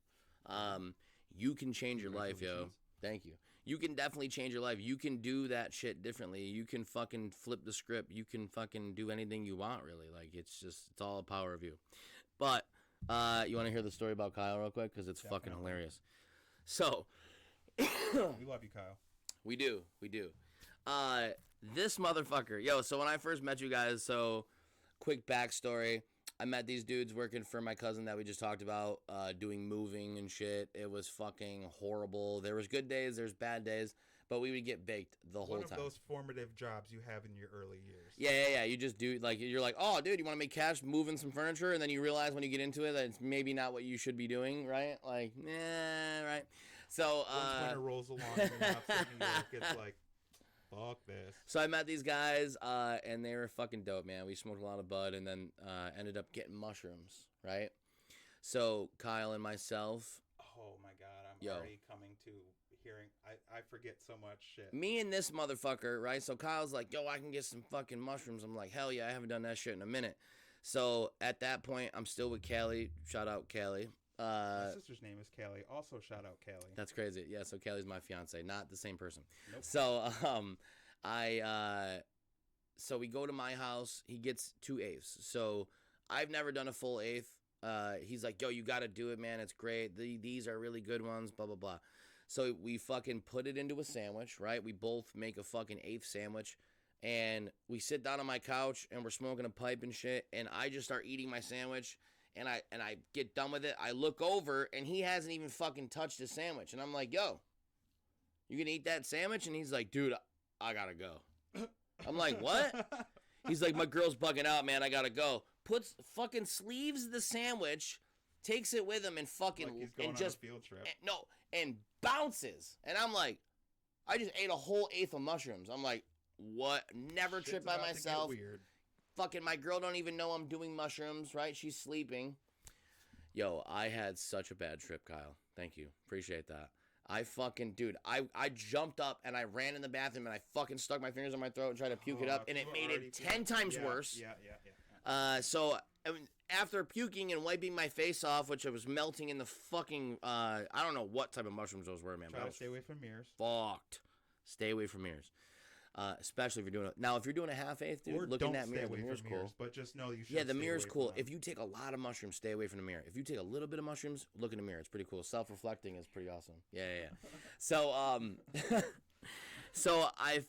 you can change your life, yo. Congratulations. Thank you. You can definitely change your life. You can do that shit differently. You can fucking flip the script. You can fucking do anything you want, really. Like, it's all a power of you. But, you want to hear the story about Kyle real quick? Because it's fucking Definitely. hilarious. So, We love you, Kyle. we do. This motherfucker. Yo, so when I first met you guys, so quick backstory. I met these dudes working for my cousin that we just talked about, doing moving and shit. It was fucking horrible. There was good days, there's bad days, but we would get baked the whole One of time. those formative jobs you have in your early years. Yeah. You just do, like, you're like, oh, dude, you want to make cash moving some furniture? And then you realize when you get into it that it's maybe not what you should be doing, right? Like, right? So, Once winter rolls along in upstate New York, it's like, fuck this. So I met these guys, and they were fucking dope, man. We smoked a lot of bud, and then ended up getting mushrooms, right? So Kyle and myself, Oh my god, I'm Yo. already coming to hearing. I forget so much shit. me and this motherfucker, right? So Kyle's like, yo, I can get some fucking mushrooms. I'm like, hell yeah, I haven't done that shit in a minute. So at that point, I'm still with Callie. Shout out Callie. My sister's name is Callie. Also, shout out Callie. That's crazy. Yeah, so Callie's my fiance, not the same person. Nope. So so we go to my house. He gets 2 eighths. So I've never done a full eighth. He's like, yo, you got to do it, man. It's great. These are really good ones, blah, blah, blah. So we fucking put it into a sandwich, right? We both make a fucking eighth sandwich. And we sit down on my couch and we're smoking a pipe and shit. And I just start eating my sandwich. And I get done with it. I look over and he hasn't even fucking touched his sandwich. And I'm like, yo, you gonna eat that sandwich? And he's like, dude, I gotta go. I'm like, what? He's like, my girl's bugging out, man. I gotta go. Fucking sleeves the sandwich, takes it with him and fucking Like he's going and on just a field trip. and bounces. And I'm like, I just ate a whole eighth of mushrooms. I'm like, what? Never Shit's trip by about to get myself. weird. Fucking my girl don't even know I'm doing mushrooms, right? She's sleeping. Yo, I had such a bad trip, Kyle. Thank you. Appreciate that. Dude, I jumped up and I ran in the bathroom and I fucking stuck my fingers in my throat and tried to puke it up, and it made it 10 times worse. Yeah. So I mean, after puking and wiping my face off, which I was melting in the fucking, I don't know what type of mushrooms those were, man. Try but I to was stay away from mirrors. fucked. Stay away from mirrors. Especially if you're doing now, if you're doing a half-eighth, dude, Or looking don't at stay mirror, away the mirror's from cool. mirrors, but just know you should. Yeah, the stay mirror's away cool. from them. If you take a lot of mushrooms, stay away from the mirror. If you take a little bit of mushrooms, look in the mirror. It's pretty cool. Self-reflecting is pretty awesome. Yeah. So so I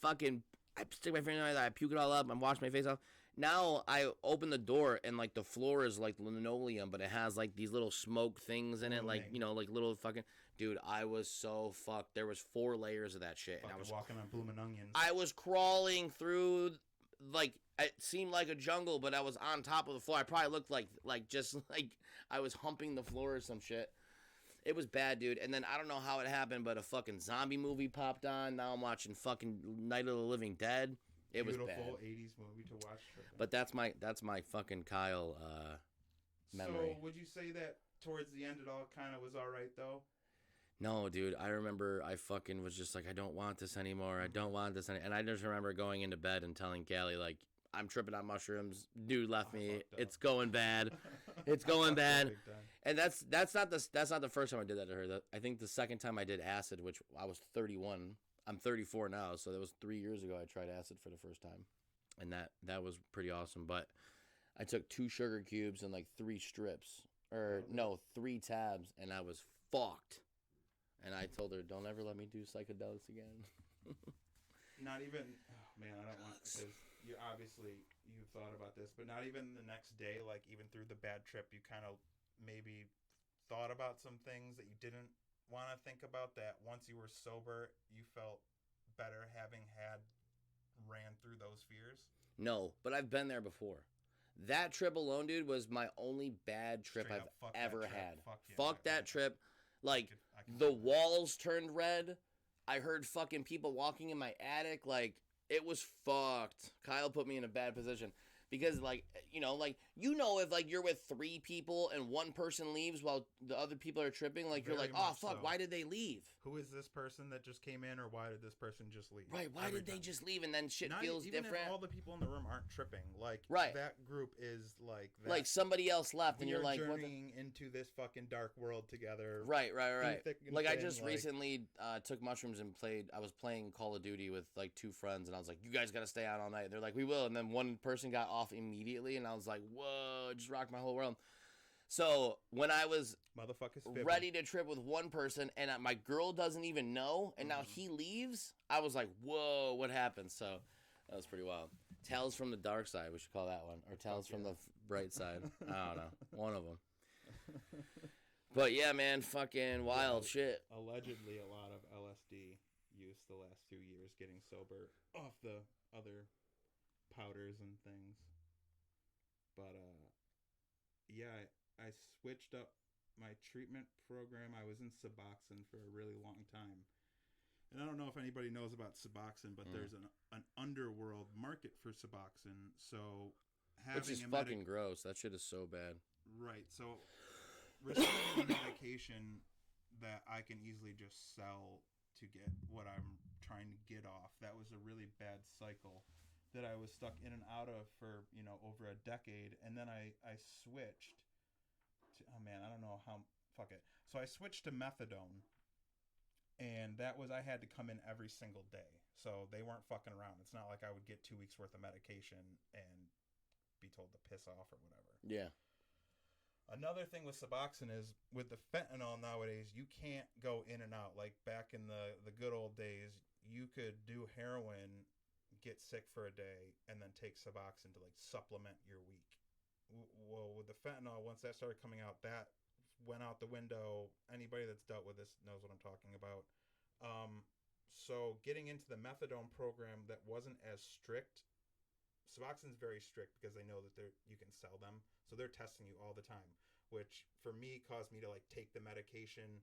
stick my finger in, I puke it all up, I'm washing my face off. Now I open the door and like the floor is like linoleum, but it has like these little smoke things in it, like, you know, like little fucking. Dude, I was so fucked. There was 4 layers of that shit, and I was walking on blooming onions. I was crawling through, like, it seemed like a jungle, but I was on top of the floor. I probably looked like just like I was humping the floor or some shit. It was bad, dude. And then I don't know how it happened, but a fucking zombie movie popped on. Now I'm watching fucking Night of the Living Dead. It was bad. Beautiful 80s movie to watch. But that's my fucking Kyle memory. So would you say that towards the end it all kind of was all right though? No, dude. I remember I fucking was just like, I don't want this anymore. I don't want this anymore. And I just remember going into bed and telling Callie, like, I'm tripping on mushrooms. Dude left me. It's going bad. It's going bad. And that's not the first time I did that to her. I think the second time I did acid, which I was 31. I'm 34 now, so that was 3 years ago. I tried acid for the first time, and that was pretty awesome. But I took 2 sugar cubes and like 3 strips, or no, 3 tabs, and I was fucked. And I told her, don't ever let me do psychedelics again. Not even, oh man, I don't want, because you obviously, you've thought about this, but not even the next day, like even through the bad trip, you kind of maybe thought about some things that you didn't want to think about, that once you were sober, you felt better having ran through those fears? No, but I've been there before. That trip alone, dude, was my only bad trip I've ever had. Fuck that trip. Like, the walls turned red. I heard fucking people walking in my attic. Like, it was fucked. Kyle put me in a bad position. Because, like, if, like, you're with 3 people and one person leaves while the other people are tripping, like, you're like, oh, fuck, why did they leave? Who is this person that just came in, or why did this person just leave? Right, why did they just leave? And then shit feels even different. If all the people in the room aren't tripping. Like, that group is like that. Like, somebody else left, and you're like, what? Journeying into this fucking dark world together. Right. Like, I just recently took mushrooms and I was playing Call of Duty with, like, 2 friends, and I was like, you guys gotta stay out all night. They're like, we will. And then one person got off immediately, and I was like, whoa, it just rocked my whole world. So when I was ready to trip with one person and my girl doesn't even know, and now he leaves, I was like, whoa, what happened? So that was pretty wild. Tales from the dark side, we should call that one. Or Tales from the bright side. I don't know. One of them. But yeah, man, fucking wild shit. Allegedly a lot of LSD use the last 2 years getting sober off the other powders and things. But yeah, I switched up my treatment program. I was in Suboxone for a really long time. And I don't know if anybody knows about Suboxone, but there's an underworld market for Suboxone. So having which is fucking gross. That shit is so bad. Right. So receiving a medication that I can easily just sell to get what I'm trying to get off, that was a really bad cycle that I was stuck in and out of for, over a decade. And then I switched to, oh man, I don't know how, fuck it. So I switched to methadone, and I had to come in every single day. So they weren't fucking around. It's not like I would get 2 weeks worth of medication and be told to piss off or whatever. Yeah. Another thing with Suboxone is, with the fentanyl nowadays, you can't go in and out. Like back in the good old days, you could do heroin, get sick for a day, and then take Suboxone to like supplement your week. Well, with the fentanyl, once that started coming out, that went out the window. Anybody that's dealt with this knows what I'm talking about. So getting into the methadone program that wasn't as strict. Suboxone's very strict because they know that you can sell them, so they're testing you all the time. which for me caused me to like take the medication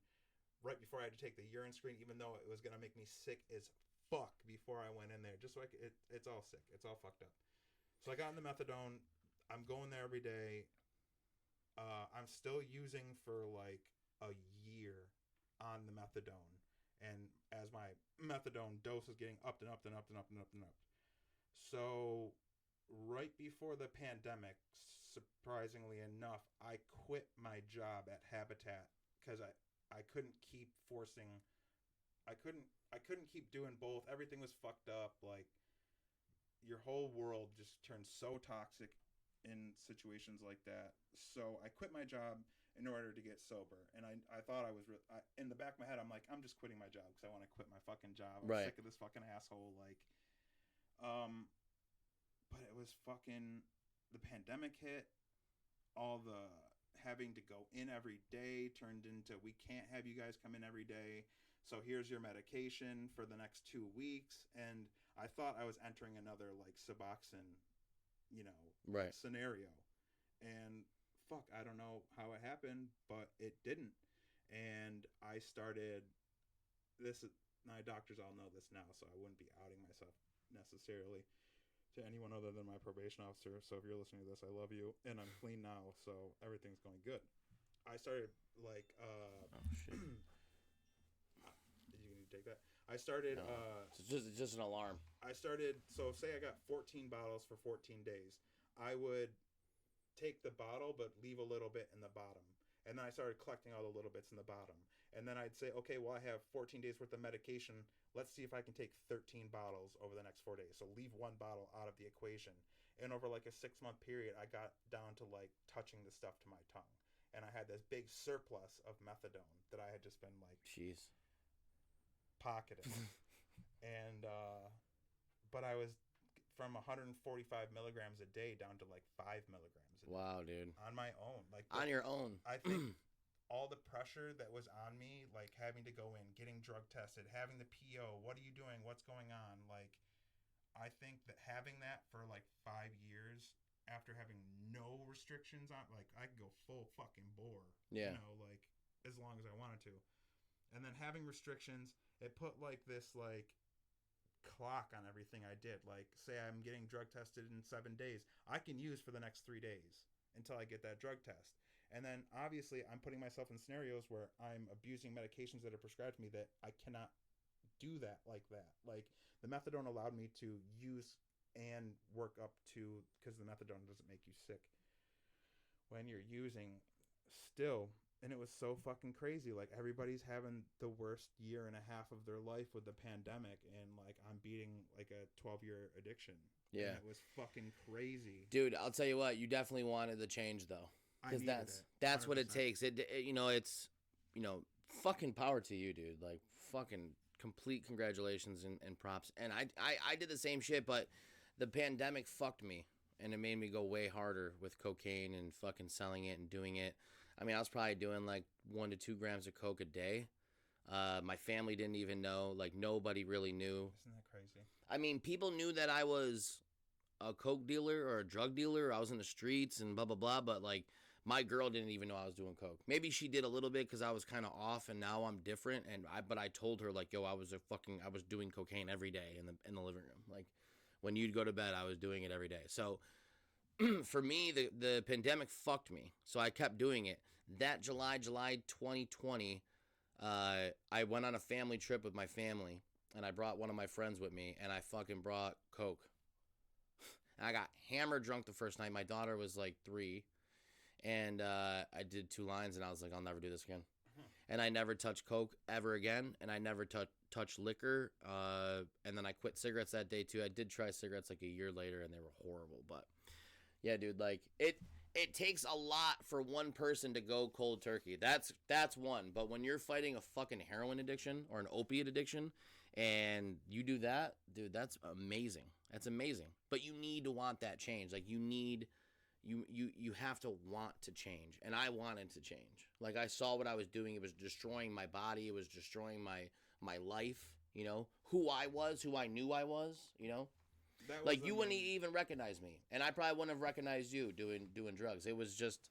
right before I had to take the urine screen, even though it was gonna make me sick as fuck before I went in there. Just like it's all sick, it's all fucked up. So I got in the methadone. I'm going there every day. I'm still using for like a year on the methadone, and as my methadone dose is getting up and up and up and up and up and up. So right before the pandemic, surprisingly enough, I quit my job at Habitat because I couldn't keep forcing. I couldn't keep doing both. Everything was fucked up. Like your whole world just turns so toxic in situations like that. So I quit my job in order to get sober. And I thought I was in the back of my head, I'm like, I'm just quitting my job because I want to quit my fucking job. I'm Right. sick of this fucking asshole. Like, but it was fucking, the pandemic hit. All the having to go in every day turned into, we can't have you guys come in every day. So here's your medication for the next 2 weeks. And I thought I was entering another like Suboxone, Right. scenario. And fuck, I don't know how it happened, but it didn't. And I started this. My doctors all know this now, so I wouldn't be outing myself necessarily to anyone other than my probation officer. So if you're listening to this, I love you, and I'm clean now, so everything's going good. I started like Oh shit. did you need to take that? I started No. It's just an alarm. so say I got 14 bottles for 14 days. I would take the bottle but leave a little bit in the bottom. And then I started collecting all the little bits in the bottom. And then I'd say, okay, well, I have 14 days worth of medication. Let's see if I can take 13 bottles over the next 4 days. So leave one bottle out of the equation. And over like a 6-month period, I got down to like touching the stuff to my tongue. And I had this big surplus of methadone that I had just been like Jeez. pocketing. And, but I was from 145 milligrams a day down to like 5 milligrams a day. Wow, dude. On my own. Like On your own. I think all the pressure that was on me, like having to go in, getting drug tested, having the PO, what are you doing? What's going on? Like, I think that having that for like 5 years after having no restrictions on, like I could go full fucking bore. Yeah. Like as long as I wanted to. And then having restrictions, it put like this like clock on everything I did. Like say I'm getting drug tested in 7 days, I can use for the next 3 days until I get that drug test. And then obviously I'm putting myself in scenarios where I'm abusing medications that are prescribed to me that I cannot do that like that. Like the methadone allowed me to use and work up to, because the methadone doesn't make you sick when you're using still. And it was so fucking crazy. Like everybody's having the worst year and a half of their life with the pandemic, and like I'm beating like a 12-year addiction. Yeah. And it was fucking crazy. Dude, I'll tell you what, you definitely wanted the change though. I Because needed that's what it 100%. takes. It's fucking power to you, dude. Like fucking complete congratulations and props. And I did the same shit, but the pandemic fucked me, and it made me go way harder with cocaine and fucking selling it and doing it. I mean, I was probably doing like 1 to 2 grams of coke a day. My family didn't even know. Like nobody really knew. Isn't that crazy? I mean, people knew that I was a coke dealer or a drug dealer. I was in the streets and blah blah blah. But like, my girl didn't even know I was doing coke. Maybe she did a little bit because I was kind of off, and now I'm different. But I told her like, yo, I was doing cocaine every day in the living room. Like, when you'd go to bed, I was doing it every day. So for me, the pandemic fucked me. So I kept doing it. That July 2020, I went on a family trip with my family, and I brought one of my friends with me, and I fucking brought coke. And I got hammered drunk the first night. My daughter was like 3. And I did 2 lines, and I was like, I'll never do this again. And I never touched coke ever again, and I never touched liquor. And then I quit cigarettes that day too. I did try cigarettes like a year later, and they were horrible. But yeah, dude, like it takes a lot for one person to go cold turkey. That's one. But when you're fighting a fucking heroin addiction or an opiate addiction, and you do that, dude, that's amazing. That's amazing. But you need to want that change. Like you have to want to change, and I wanted to change. Like I saw what I was doing. It was destroying my body. It was destroying my life, who I was, who I knew I was, That was like the you wouldn't main- even recognize me, and I probably wouldn't have recognized you doing drugs. It was just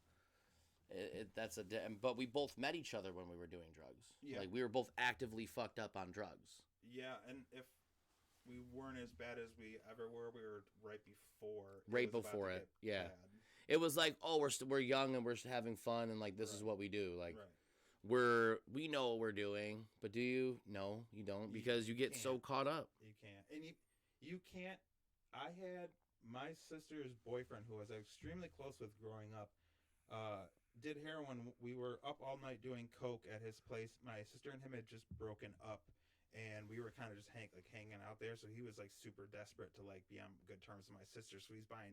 That's but we both met each other when we were doing drugs. Yeah. Like we were both actively fucked up on drugs. Yeah, and if we weren't as bad as we ever were, we were right before. Right before it, yeah. It was like, oh, we're young and we're having fun and like this is what we do. Like we know what we're doing, but do you? No, you don't, because you get so caught up. You can't, and you can't. I had my sister's boyfriend, who I was extremely close with growing up, did heroin. We were up all night doing coke at his place. My sister and him had just broken up, and we were kind of just hanging out there. So he was like super desperate to like be on good terms with my sister. So he bought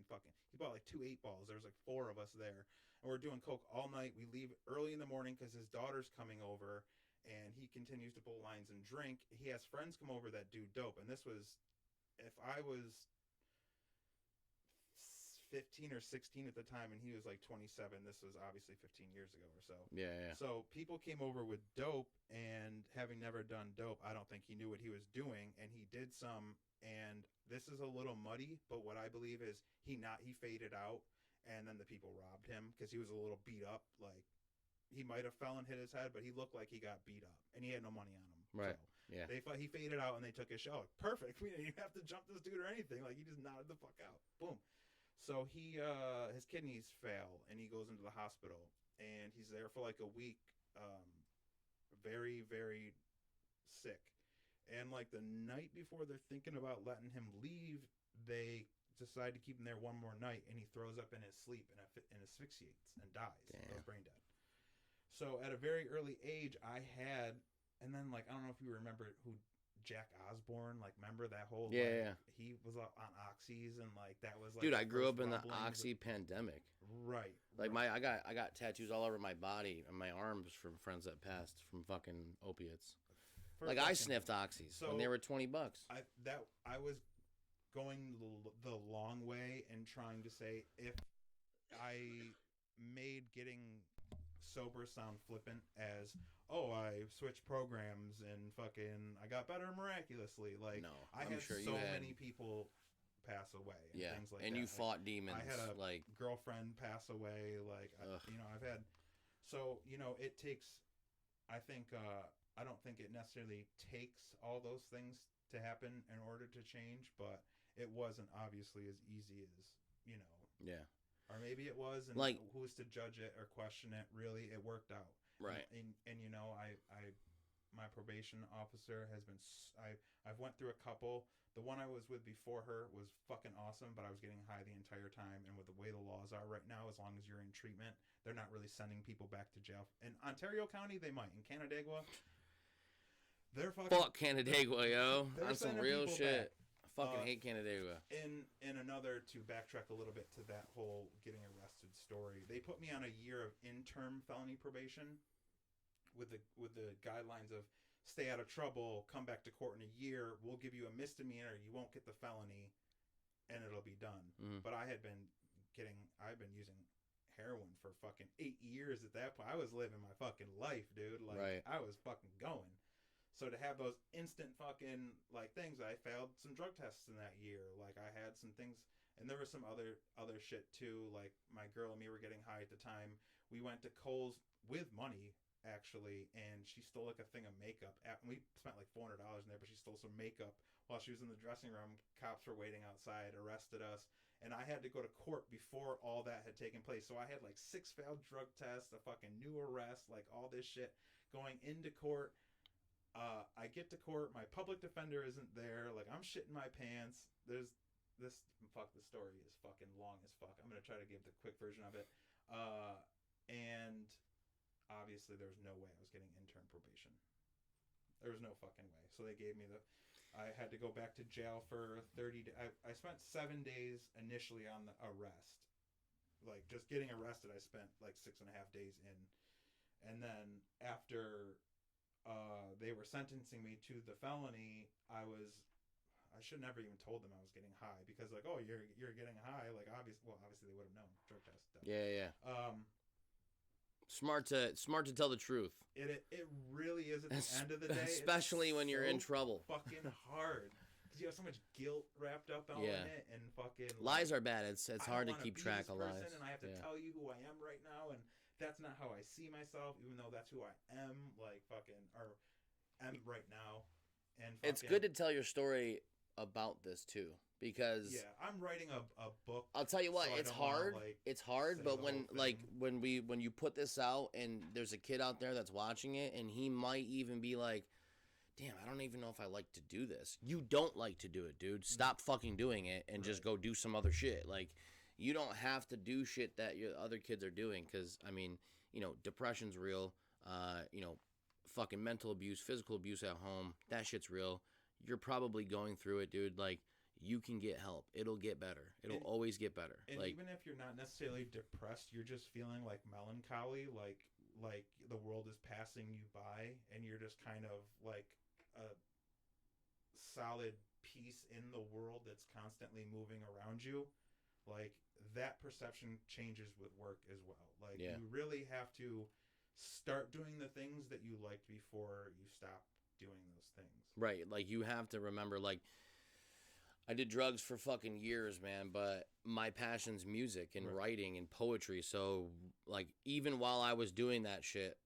like 2 8-balls. There was like 4 of us there, and we're doing coke all night. We leave early in the morning because his daughter's coming over, and he continues to pull lines and drink. He has friends come over that do dope, and this was, if I was 15 or 16 at the time, and he was like 27. This was obviously 15 years ago or so. Yeah. So people came over with dope, and having never done dope, I don't think he knew what he was doing, and he did some. And this is a little muddy, but what I believe is he faded out, and then the people robbed him because he was a little beat up. Like he might have fell and hit his head, but he looked like he got beat up, and he had no money on him. Right. So yeah. he faded out, and they took his shell. Like, perfect. We didn't even have to jump this dude or anything. Like he just nodded the fuck out. Boom. So his kidneys fail, and he goes into the hospital, and he's there for like a week, very, very sick. And like the night before they're thinking about letting him leave, they decide to keep him there one more night, and he throws up in his sleep and asphyxiates and dies. Goes brain dead. So at a very early age, and then like, I don't know if you remember who Jack Osborne, like, remember that whole he was on oxys, and like that was like, dude, I grew up in the oxy pandemic. Right. Like I got tattoos all over my body and my arms from friends that passed from fucking opiates. Like I sniffed oxys when they were $20. I was going the long way and trying to say, if I made getting sober sound flippant as, oh, I switched programs and fucking I got better miraculously. Like, no, I had so many people pass away and things like that. And you fought demons. I had a like girlfriend pass away. Like, I've had, so, it takes, I think, I don't think it necessarily takes all those things to happen in order to change, but it wasn't obviously as easy as, Yeah. Or maybe it was, and like, who's to judge it or question it? Really, it worked out. Right. And my probation officer has been, I've went through a couple. The one I was with before her was fucking awesome, but I was getting high the entire time. And with the way the laws are right now, as long as you're in treatment, they're not really sending people back to jail. In Ontario County, they might. In Canandaigua, they're fucking... Fuck Canandaigua, yo. On some real shit. Back. Fucking hate Canandaigua. In another, to backtrack a little bit to that whole getting arrested story, they put me on a year of interim felony probation with the guidelines of stay out of trouble, come back to court in a year, we'll give you a misdemeanor, you won't get the felony, and it'll be done. Mm. But I've been using heroin for fucking 8 years at that point. I was living my fucking life, dude. Like, I was fucking going. So to have those instant fucking like things, I failed some drug tests in that year. Like, I had some things, and there was some other shit too. Like, my girl and me were getting high at the time. We went to Kohl's with money, actually, and she stole like a thing of makeup. We spent like $400 in there, but she stole some makeup while she was in the dressing room. Cops were waiting outside, arrested us, and I had to go to court before all that had taken place. So I had like 6 failed drug tests, a fucking new arrest, like all this shit going into court. I get to court, my public defender isn't there, like, I'm shitting my pants. There's this, the story is fucking long as fuck. I'm gonna try to give the quick version of it. And obviously there was no way I was getting intern probation. There was no fucking way. So they gave me I had to go back to jail for 30 days. I spent 7 days initially on the arrest. Like, just getting arrested, I spent like 6.5 days in. And then after they were sentencing me to the felony, I should never even told them I was getting high, because like, oh, you're getting high, like, obviously they would have known. Drug test stuff. Yeah. Smart to tell the truth. It really is at the end of the day, especially when you're in trouble. Fucking hard, because you have so much guilt wrapped up in it, and fucking lies are bad. It's hard to keep track of lies. And I have to tell you who I am right now, and that's not how I see myself, even though that's who I am, like fucking, or am right now. And fucking, It's good to tell your story about this too, because yeah, I'm writing a book. I'll tell you what, so I it's don't wanna, hard. like, It's hard, say but the when whole like thing. when you put this out and there's a kid out there that's watching it and he might even be like, "Damn, I don't even know if I like to do this." You don't like to do it, dude. Stop fucking doing it and just Right. go do some other shit. Like you don't have to do shit that your other kids are doing cuz I mean, depression's real. Fucking mental abuse, physical abuse at home, that shit's real. You're probably going through it, dude. Like you can get help. It'll get better. It'll And always get better. and Like even if you're not necessarily depressed, you're just feeling like melancholy, like the world is passing you by, and you're just kind of like a solid piece in the world that's constantly moving around you. Like that perception changes with work as well. Like yeah. you really have to start doing the things that you liked before you stop doing those things. Right. Like you have to remember like I did drugs for fucking years, man, but my passion's music and Right. writing and poetry. So like even while I was doing that shit,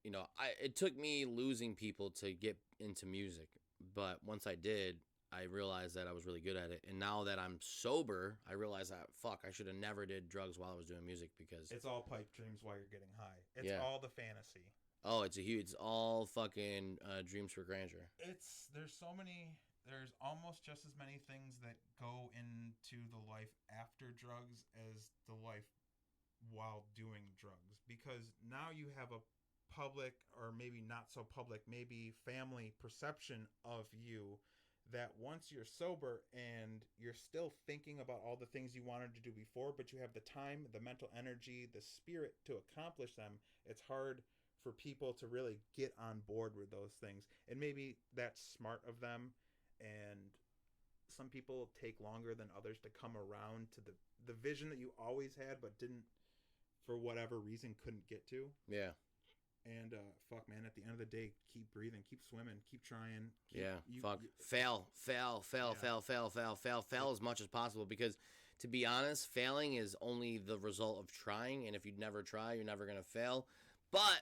it took me losing people to get into music. But once I did, I realized that I was really good at it. And now that I'm sober, I realize that fuck, I should have never did drugs while I was doing music because It's all pipe dreams while you're getting high. It's Yeah. all the fantasy. it's all fucking dreams for grandeur. There's almost just as many things that go into the life after drugs as the life while doing drugs, because now you have a public, or maybe not so public, maybe family perception of you, that once you're sober and you're still thinking about all the things you wanted to do before, but you have the time, the mental energy, the spirit to accomplish them, it's hard for people to really get on board with those things. And maybe that's smart of them, and some people take longer than others to come around to the vision that you always had but didn't, for whatever reason, couldn't get to. Yeah. And fuck, man, at the end of the day, keep breathing, keep swimming, keep trying. Fuck. Fail as much as possible, because to be honest, failing is only the result of trying, and if you never try, you're never gonna fail. But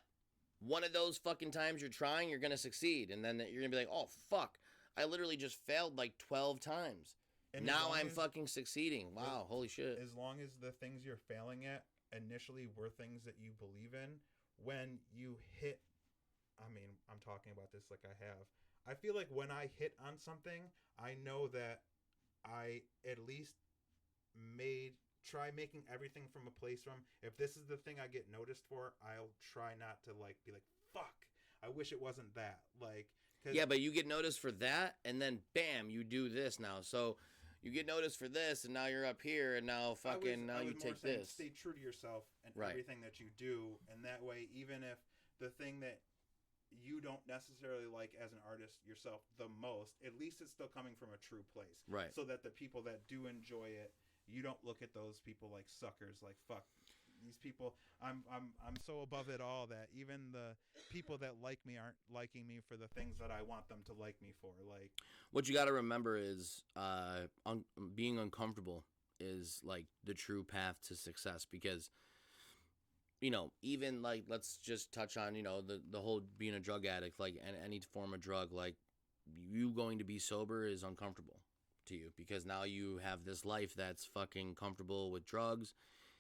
one of those fucking times you're trying, you're gonna succeed, and then you're gonna be like, oh fuck, I literally just failed like 12 times. And now I'm fucking succeeding. Wow, holy shit. As long as the things you're failing at initially were things that you believe in, when you hit, I mean, I'm talking about this like I have. I feel like when I hit on something, I know that I at least try making everything from a place from, if this is the thing I get noticed for, I'll try not to like be like, fuck, I wish it wasn't that. Like, yeah, but you get noticed for that, and then bam, you do this now. So you get noticed for this, and now you're up here, and now now you take this. Stay true to yourself and Right. everything that you do, and that way, even if the thing that you don't necessarily like as an artist yourself the most, at least it's still coming from a true place. Right. So that the people that do enjoy it, you don't look at those people like suckers, like fuck. These people, I'm so above it all that even the people that like me aren't liking me for the things that I want them to like me for. Like, what you got to remember is being uncomfortable is like the true path to success, because even like, let's just touch on the whole being a drug addict, like any form of drug, like you going to be sober is uncomfortable to you, because now you have this life that's fucking comfortable with drugs,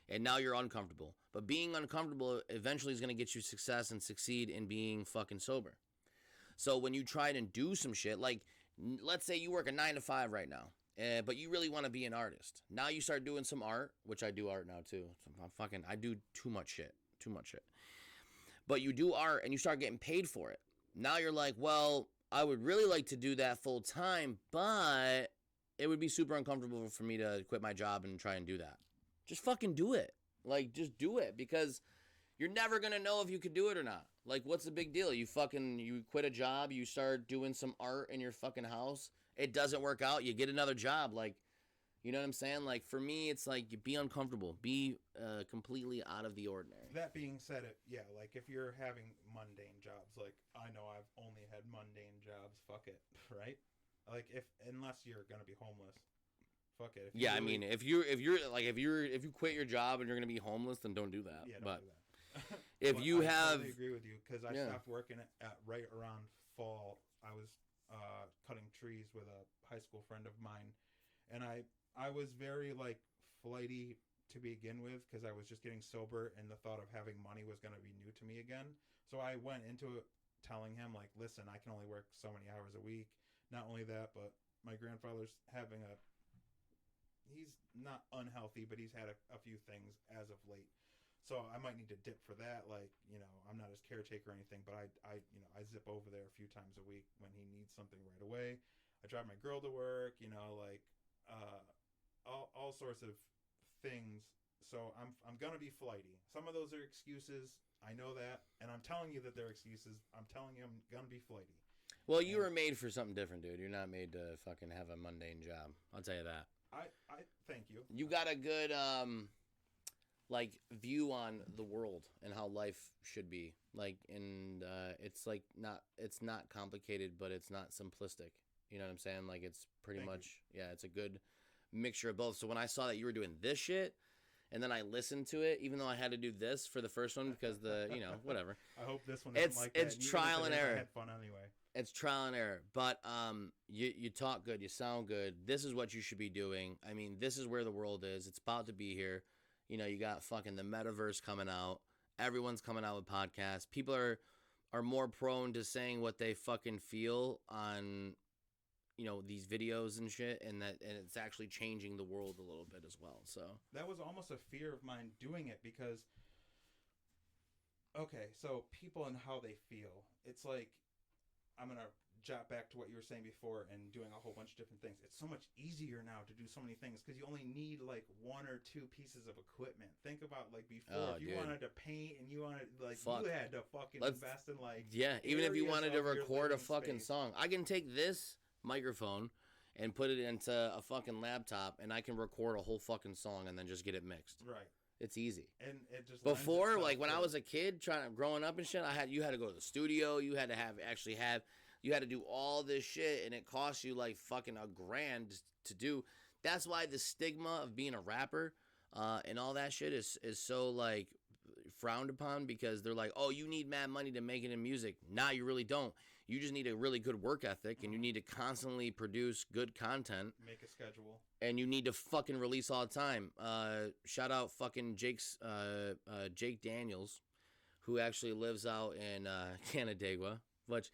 and now you're uncomfortable. But being uncomfortable eventually is going to get you success and succeed in being fucking sober. So when you try and do some shit, like let's say you work a 9 to 5 right now, but you really want to be an artist. Now you start doing some art, which I do art now too. So I do too much shit. But you do art and you start getting paid for it. Now you're like, well, I would really like to do that full time, but it would be super uncomfortable for me to quit my job and try and do that. Just fucking do it. Like, just do it, because you're never going to know if you could do it or not. Like, what's the big deal? You quit a job, you start doing some art in your fucking house. It doesn't work out. You get another job. Like, you know what I'm saying? Like, for me, it's like, be uncomfortable. Be completely out of the ordinary. that being said, like if you're having mundane jobs, like I know I've only had mundane jobs, fuck it, right? Like unless you're going to be homeless. Fuck it. I mean, if you quit your job and you're gonna be homeless, then don't do that. Yeah, don't but do that. If But you I have, totally agree with you because I Yeah. stopped working at right around fall. I was cutting trees with a high school friend of mine, and I was very like flighty to begin with because I was just getting sober, and the thought of having money was going to be new to me again. So I went into it telling him like, listen, I can only work so many hours a week. Not only that, but my grandfather's having a he's not unhealthy, but he's had a few things as of late. So I might need to dip for that. Like, I'm not his caretaker or anything, but I zip over there a few times a week when he needs something right away. I drive my girl to work, like all sorts of things. So I'm gonna be flighty. Some of those are excuses. I know that, and I'm telling you that they're excuses. I'm telling you I'm gonna be flighty. well, you And were made for something different, dude. You're not made to fucking have a mundane job. I'll tell you that. I thank you. You got a good like view on the world and how life should be. Like, and it's like it's not complicated, but it's not simplistic. You know what I'm saying? Like, it's pretty Thank you. much, yeah, it's a good mixture of both. So when I saw that you were doing this shit, and then I listened to it, even though I had to do this for the first one because whatever. I hope this one isn't It's like that. it's And even if trial it and is, I error. had fun anyway. It's trial and error, but you talk good, you sound good. This is what you should be doing. I mean, this is where the world is. It's about to be here. You got fucking the metaverse coming out. Everyone's coming out with podcasts. People are more prone to saying what they fucking feel on these videos and shit, and it's actually changing the world a little bit as well. So That was almost a fear of mine doing it because, okay, so people and how they feel. It's like, I'm going to jot back to what you were saying before and doing a whole bunch of different things. It's so much easier now to do so many things because you only need like one or two pieces of equipment. Think about like before, if you dude. wanted to paint and you wanted like Fuck. you had to fucking Let's- invest in like even if you areas wanted to of your record a living fucking space. song, I can take this microphone and put it into a fucking laptop, and I can record a whole fucking song and then just get it mixed. Right. It's easy. And it just lends Before, itself like when to I it. was a kid, growing up and shit, you had to go to the studio. You had to you had to do all this shit, and it cost you like fucking $1,000 to do. That's why the stigma of being a rapper, and all that shit is so like frowned upon, because they're like, oh, you need mad money to make it in music. Nah, you really don't. You just need a really good work ethic, and you need to constantly produce good content, make a schedule. and you need to fucking release all the time. Shout out fucking Jake Daniels, who actually lives out in Canandaigua, which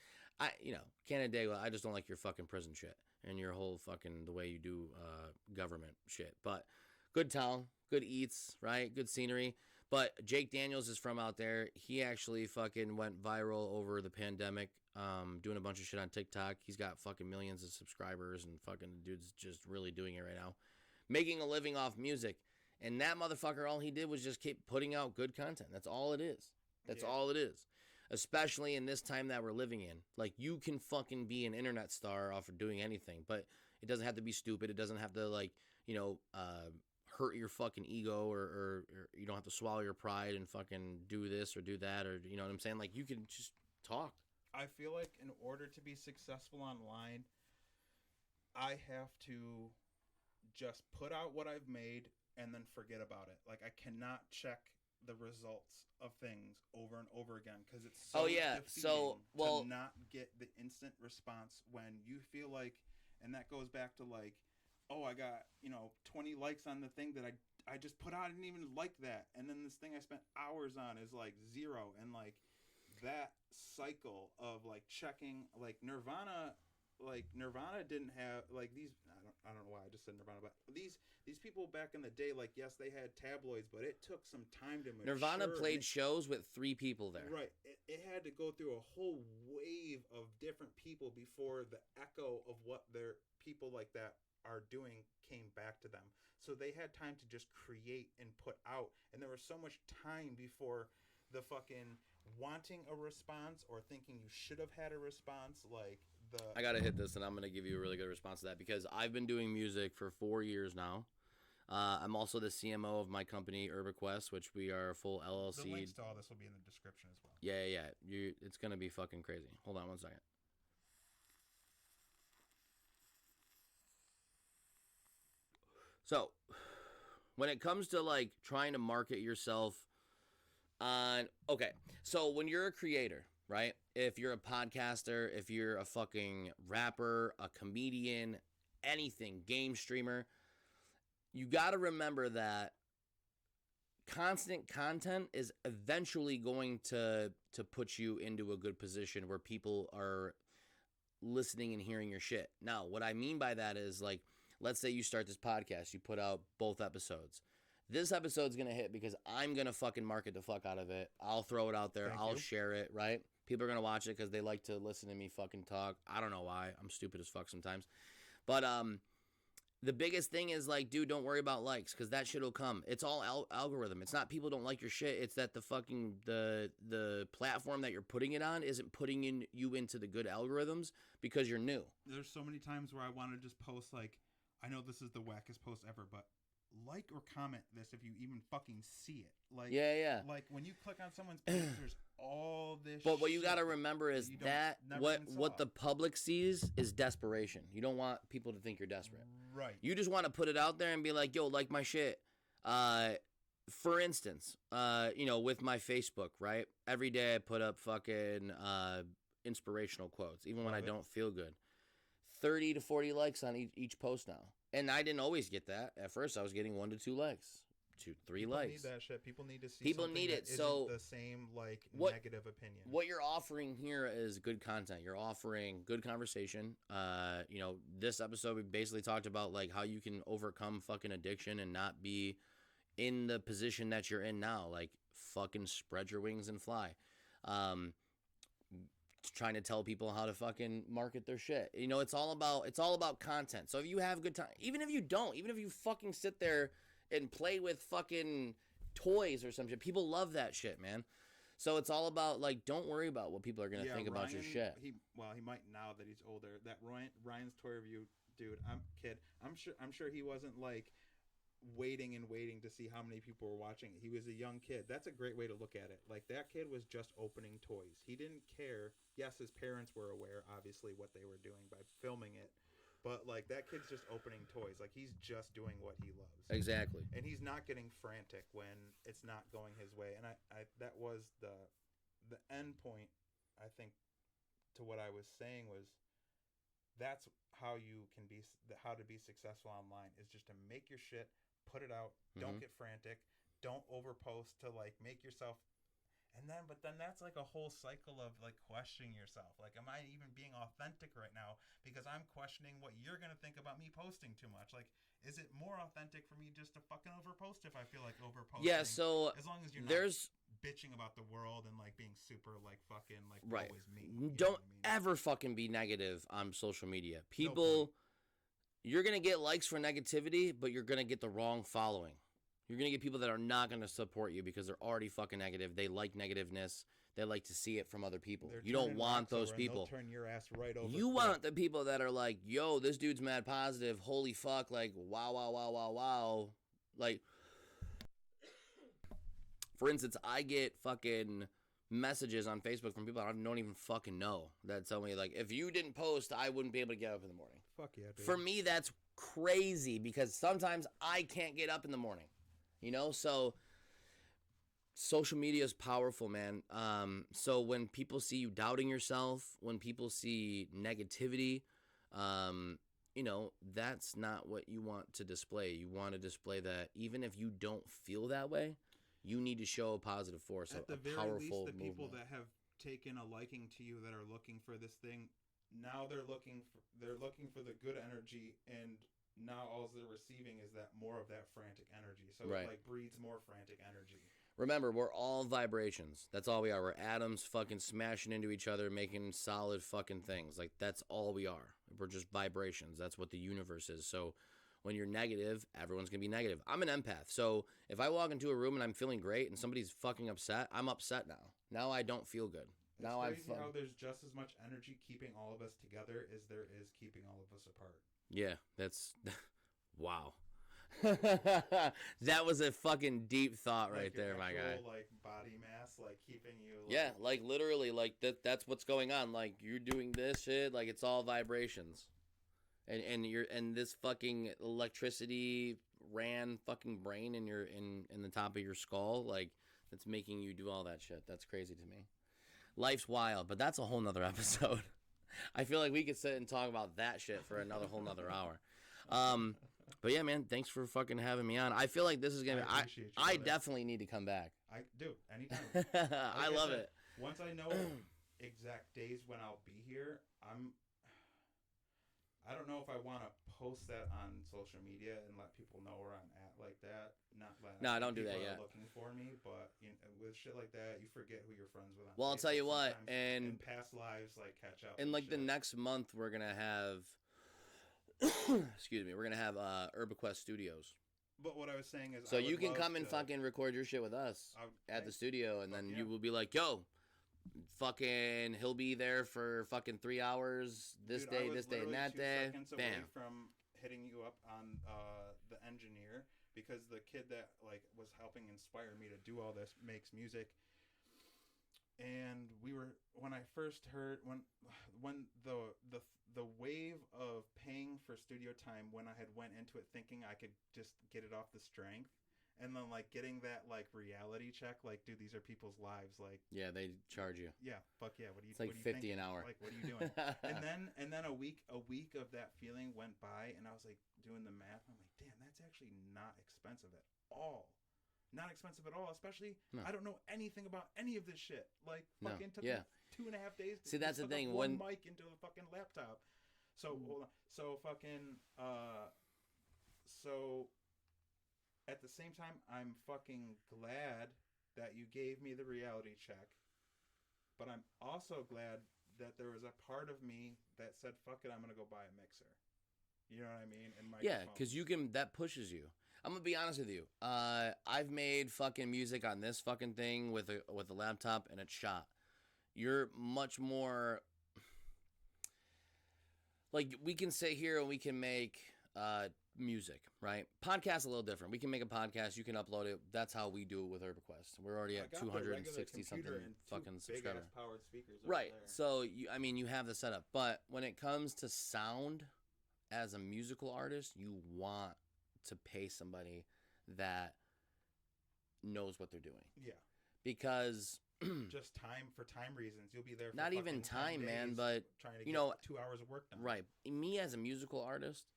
Canandaigua, I just don't like your fucking prison shit and your whole fucking the way you do government shit. But good town, good eats, right? Good scenery. But Jake Daniels is from out there. He actually fucking went viral over the pandemic, doing a bunch of shit on TikTok. He's got fucking millions of subscribers, and fucking the dude's just really doing it right now. Making a living off music. And that motherfucker, all he did was just keep putting out good content. That's all it is. That's Yeah. all it is. Especially in this time that we're living in. Like, you can fucking be an internet star off of doing anything, but it doesn't have to be stupid. It doesn't have to, like, hurt your fucking ego, or you don't have to swallow your pride and fucking do this or do that, or you know what I'm saying? Like, you can just talk. I feel like in order to be successful online, I have to just put out what I've made and then forget about it. Like, I cannot check the results of things over and over again because it's so Oh, yeah. So, defeating well- to not get the instant response when you feel like, and that goes back to like, oh, I got 20 likes on the thing that I just put out. I didn't even like that, and then this thing I spent hours on is like 0, and like that cycle of like checking, like Nirvana didn't have like these. I don't know why I just said Nirvana, but these people back in the day, like, yes, they had tabloids, but it took some time to mature. Nirvana played shows with 3 people there. Right. It had to go through a whole wave of different people before the echo of what their people like that are doing came back to them. So they had time to just create and put out. And there was so much time before the fucking wanting a response or thinking you should have had a response. Like I gotta hit this, and I'm gonna give you a really good response to that, because I've been doing music for 4 years now. I'm also the CMO of my company, UrbaQuest, which we are a full LLC. The links to all this will be in the description as well. Yeah. It's gonna be fucking crazy. Hold on 1 second. So, when it comes to like trying to market yourself Okay, so when you're a creator, right? If you're a podcaster, if you're a fucking rapper, a comedian, anything, game streamer, you got to remember that constant content is eventually going to put you into a good position where people are listening and hearing your shit. Now, what I mean by that is, like, let's say you start this podcast, you put out both episodes. This episode's gonna hit because I'm gonna fucking market the fuck out of it. I'll throw it out there. Thank I'll you. share it, right? People are gonna watch it because they like to listen to me fucking talk. I don't know why. I'm stupid as fuck sometimes. But the biggest thing is, like, dude, don't worry about likes because that shit will come. It's all algorithm. It's not people don't like your shit. It's that the fucking the platform that you're putting it on isn't putting you into the good algorithms because you're new. There's so many times where I want to just post, like, I know this is the wackest post ever, but like or comment this if you even fucking see it. Like, Yeah. like when you click on someone's page, there's all this. But what you shit got to remember is you don't- that never what even what saw. the public sees is desperation. You don't want people to think you're desperate. Right. You just want to put it out there and be like, "Yo, like my shit." For instance, with my Facebook, right? Every day I put up fucking inspirational quotes, even when Love I it. don't feel good. 30 to 40 likes on each post now, and I didn't always get that. At first, I was getting 1 to 2 likes, 2, 3 People likes. need that shit. People need to see. People something need that it, isn't so the same like what- negative opinion. What you're offering here is good content. You're offering good conversation. This episode we basically talked about like how you can overcome fucking addiction and not be in the position that you're in now. Like fucking spread your wings and fly. Trying to tell people how to fucking market their shit. It's all about content. So if you have good time, even if you don't, even if you fucking sit there and play with fucking toys or some shit, people love that shit, man. So it's all about, like, don't worry about what people are gonna think about your shit. He might now that he's older. That Ryan's toy review, dude. I'm sure he wasn't like waiting to see how many people were watching it. He was a young kid. That's a great way to look at it. Like, that kid was just opening toys. He didn't care. Yes, his parents were aware, obviously, what they were doing by filming it. But, like, that kid's just opening toys. Like, he's just doing what he loves. Exactly. And he's not getting frantic when it's not going his way. And I that was the end point, I think, to what I was saying was that's how you can how to be successful online is just to make your shit, put it out, don't get frantic, don't overpost to like make yourself. But then that's like a whole cycle of like questioning yourself. Like, am I even being authentic right now? Because I'm questioning what you're going to think about me posting too much. Like, is it more authentic for me just to fucking overpost if I feel like overposting? Yeah, so as long as you're there's not bitching about the world and like being super like fucking like right. always me. You know Don't what I mean? ever fucking be negative on social media. No People, point. you're gonna get likes for negativity, but you're gonna get the wrong following. You're gonna get people that are not gonna support you because they're already fucking negative. They like negativeness. They like to see it from other people. They're You don't turning want rocks those over and they'll people. turn your ass right over. You quick. want the people that are like, yo, this dude's mad positive. Holy fuck. Like, wow. Like, for instance, I get fucking messages on Facebook from people I don't even fucking know that tell me, like, if you didn't post, I wouldn't be able to get up in the morning. Fuck yeah, dude. For me, that's crazy because sometimes I can't get up in the morning. So social media is powerful, man. So when people see you doubting yourself, when people see negativity, that's not what you want to display. You want to display that even if you don't feel that way, you need to show a positive force, At the a very powerful least, the people movement. that have taken a liking to you that are looking for this thing, now they're looking for the good energy, and now all they're receiving is that more of that frantic energy. So Right. it like breeds more frantic energy. Remember, we're all vibrations. That's all we are. We're atoms fucking smashing into each other, making solid fucking things. Like, that's all we are. We're just vibrations. That's what the universe is. So when you're negative, everyone's going to be negative. I'm an empath. So if I walk into a room and I'm feeling great and somebody's fucking upset, I'm upset now. Now I don't feel good. It's Now I'm crazy how there's just as much energy keeping all of us together as there is keeping all of us apart. Yeah, that's... Wow. That was a fucking deep thought right Like your there, my guy. actual, like body mass, like keeping you. Like, Yeah, like literally, like that's what's going on. Like, you're doing this shit, like it's all vibrations. And this fucking electricity ran fucking brain in the top of your skull, like that's making you do all that shit. That's crazy to me. Life's wild, but that's a whole nother episode. I feel like we could sit and talk about that shit for another whole nother hour. But yeah, man, thanks for fucking having me on. I feel like this is gonna be. I definitely need to come back. I do anytime. I love it. Once I know exact days when I'll be here, I don't know if I want to post that on social media and let people know where I'm at like that. No, don't do that yet. Looking for me, but with shit like that, you forget who you're friends with. Well, I'll tell you what, and past lives like catch up. And like shit. The next month, we're gonna have. Excuse me, we're gonna have UrbaQuest Studios. But what I was saying is, so you can come and fucking record your shit with us at the studio, and then you will be like, yo. Fucking, he'll be there for fucking 3 hours this day, and that day. Bam. From hitting you up on the engineer, because the kid that like was helping inspire me to do all this makes music. And when I first heard when the wave of paying for studio time, when I had went into it thinking I could just get it off the strength. And then, like, getting that, like, reality check, like, dude, these are people's lives, like... Yeah, they charge you. Yeah, fuck yeah, what do you... It's like $50 an hour. Like, what are you doing? and then a week of that feeling went by, and I was, like, doing the math, and I'm like, damn, that's actually not expensive at all. Not expensive at all, especially, I don't know anything about any of this shit. Like, fucking took me 2.5 days to... See, that's the thing, one mic into the fucking laptop. So, hold on. So, fucking, at the same time, I'm fucking glad that you gave me the reality check. But I'm also glad that there was a part of me that said, fuck it, I'm going to go buy a mixer. You know what I mean? And yeah, because that pushes you. I'm going to be honest with you. I've made fucking music on this fucking thing with a laptop, and it's shot. You're much more... Like, we can sit here and we can make... music, right? Podcast a little different. We can make a podcast. You can upload it. That's how we do it with UrbaQuest. We're already at 260 something fucking subscribers. Powered speakers right. So you have the setup. But when it comes to sound, as a musical artist, you want to pay somebody that knows what they're doing. Yeah. Because just for time reasons, you'll be there. For not even time, man. But trying to get 2 hours of work done. Right. Me as a musical artist.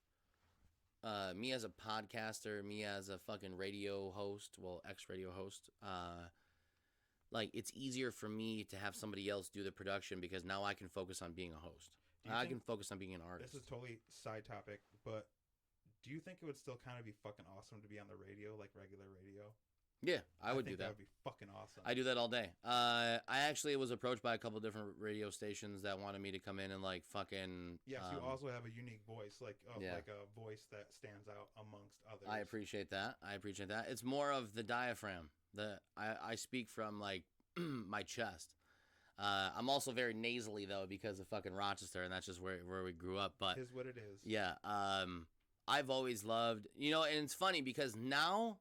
Me as a podcaster, me as a fucking radio host, ex-radio host, like, it's easier for me to have somebody else do the production because now I can focus on being a host. I can focus on being an artist. This is totally side topic, but do you think it would still kind of be fucking awesome to be on the radio, like regular radio? Yeah, I would do that. That would be fucking awesome. I do that all day. I actually was approached by a couple different radio stations that wanted me to come in and like fucking. Yes, you also have a unique voice, like a voice that stands out amongst others. I appreciate that. It's more of the diaphragm. I speak from like my chest. I'm also very nasally though because of fucking Rochester, and that's just where we grew up. But it is what it is. Yeah. I've always loved, and it's funny because now.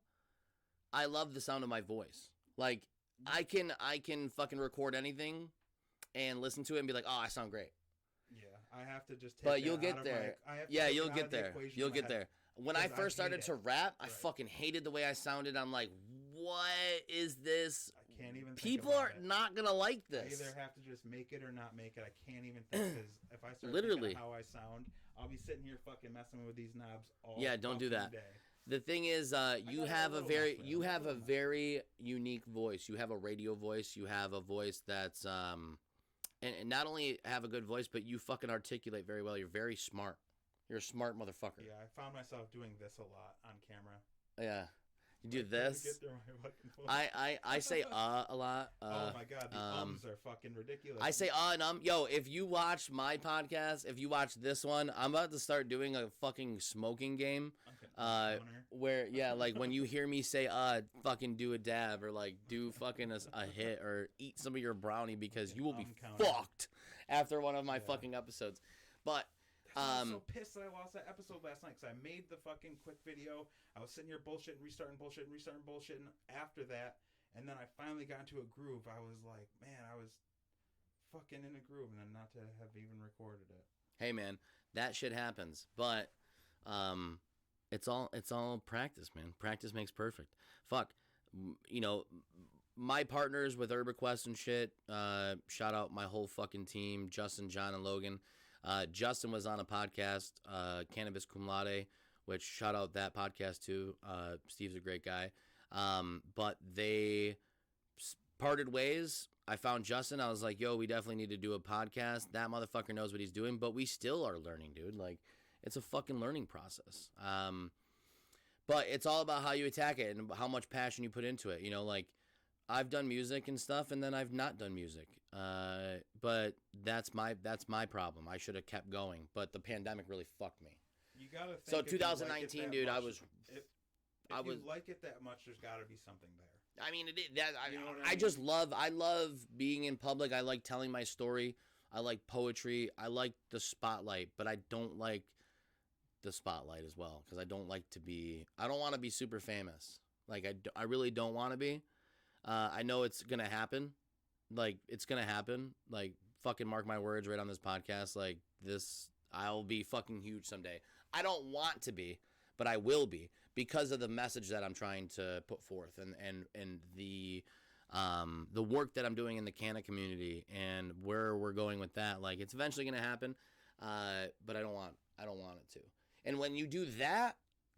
I love the sound of my voice. Like, I can fucking record anything and listen to it and be like, oh, I sound great. Yeah, I have to just take But you'll get there. You'll get there. You'll get there. When I first started to rap, I fucking hated the way I sounded. I'm like, what is this? I can't even People are not going to like this. I either have to just make it or not make it. I can't even think because if I start thinking how I sound, I'll be sitting here fucking messing with these knobs all don't do that. Day. The thing is, you have a very unique voice. You have a radio voice. You have a voice that's and not only have a good voice, but you fucking articulate very well. You're very smart. You're a smart motherfucker. Yeah, I found myself doing this a lot on camera. Yeah. You do this. I say a lot. Oh my god, the ums are fucking ridiculous. I say and Yo, if you watch my podcast, if you watch this one, I'm about to start doing a fucking smoking game. Okay. Where like when you hear me say fucking do a dab or like do fucking a hit or eat some of your brownie because you will be fucked after one of my fucking episodes. But I was so pissed that I lost that episode last night because I made the fucking quick video. I was sitting here bullshitting, restarting bullshitting after that. And then I finally got into a groove. I was like, man, I was fucking in a groove and then not to have even recorded it. Hey, man, that shit happens. But it's all practice, man. Practice makes perfect. Fuck. my partners with UrbaQuest and shit, shout out my whole fucking team, Justin, John, and Logan. Justin was on a podcast, Cannabis Cum Laude, which shout out that podcast too. Steve's a great guy. But they parted ways. I found Justin. I was like, yo, we definitely need to do a podcast. That motherfucker knows what he's doing, but we still are learning, dude. Like, it's a fucking learning process. But it's all about how you attack it and how much passion you put into it. You know, like, I've done music and stuff, and then I've not done music. But that's my problem. I should have kept going, but the pandemic really fucked me. You gotta think So if you 2019, like it that dude, much, I was. If I was. you like it that much, there's got to be something there. I mean, You know what I I mean? just love. I love being in public. I like telling my story. I like poetry. I like the spotlight, but I don't like the spotlight as well because I don't like to be. I don't want to be super famous. Like I really don't want to be. I know it's gonna happen. Like it's gonna happen. Like fucking mark my words right on this podcast. Like this, I'll be fucking huge someday. I don't want to be, but I will be because of the message that I'm trying to put forth and the work that I'm doing in the Canna community and where we're going with that. Like it's eventually gonna happen, but I don't want it to. And when you do that,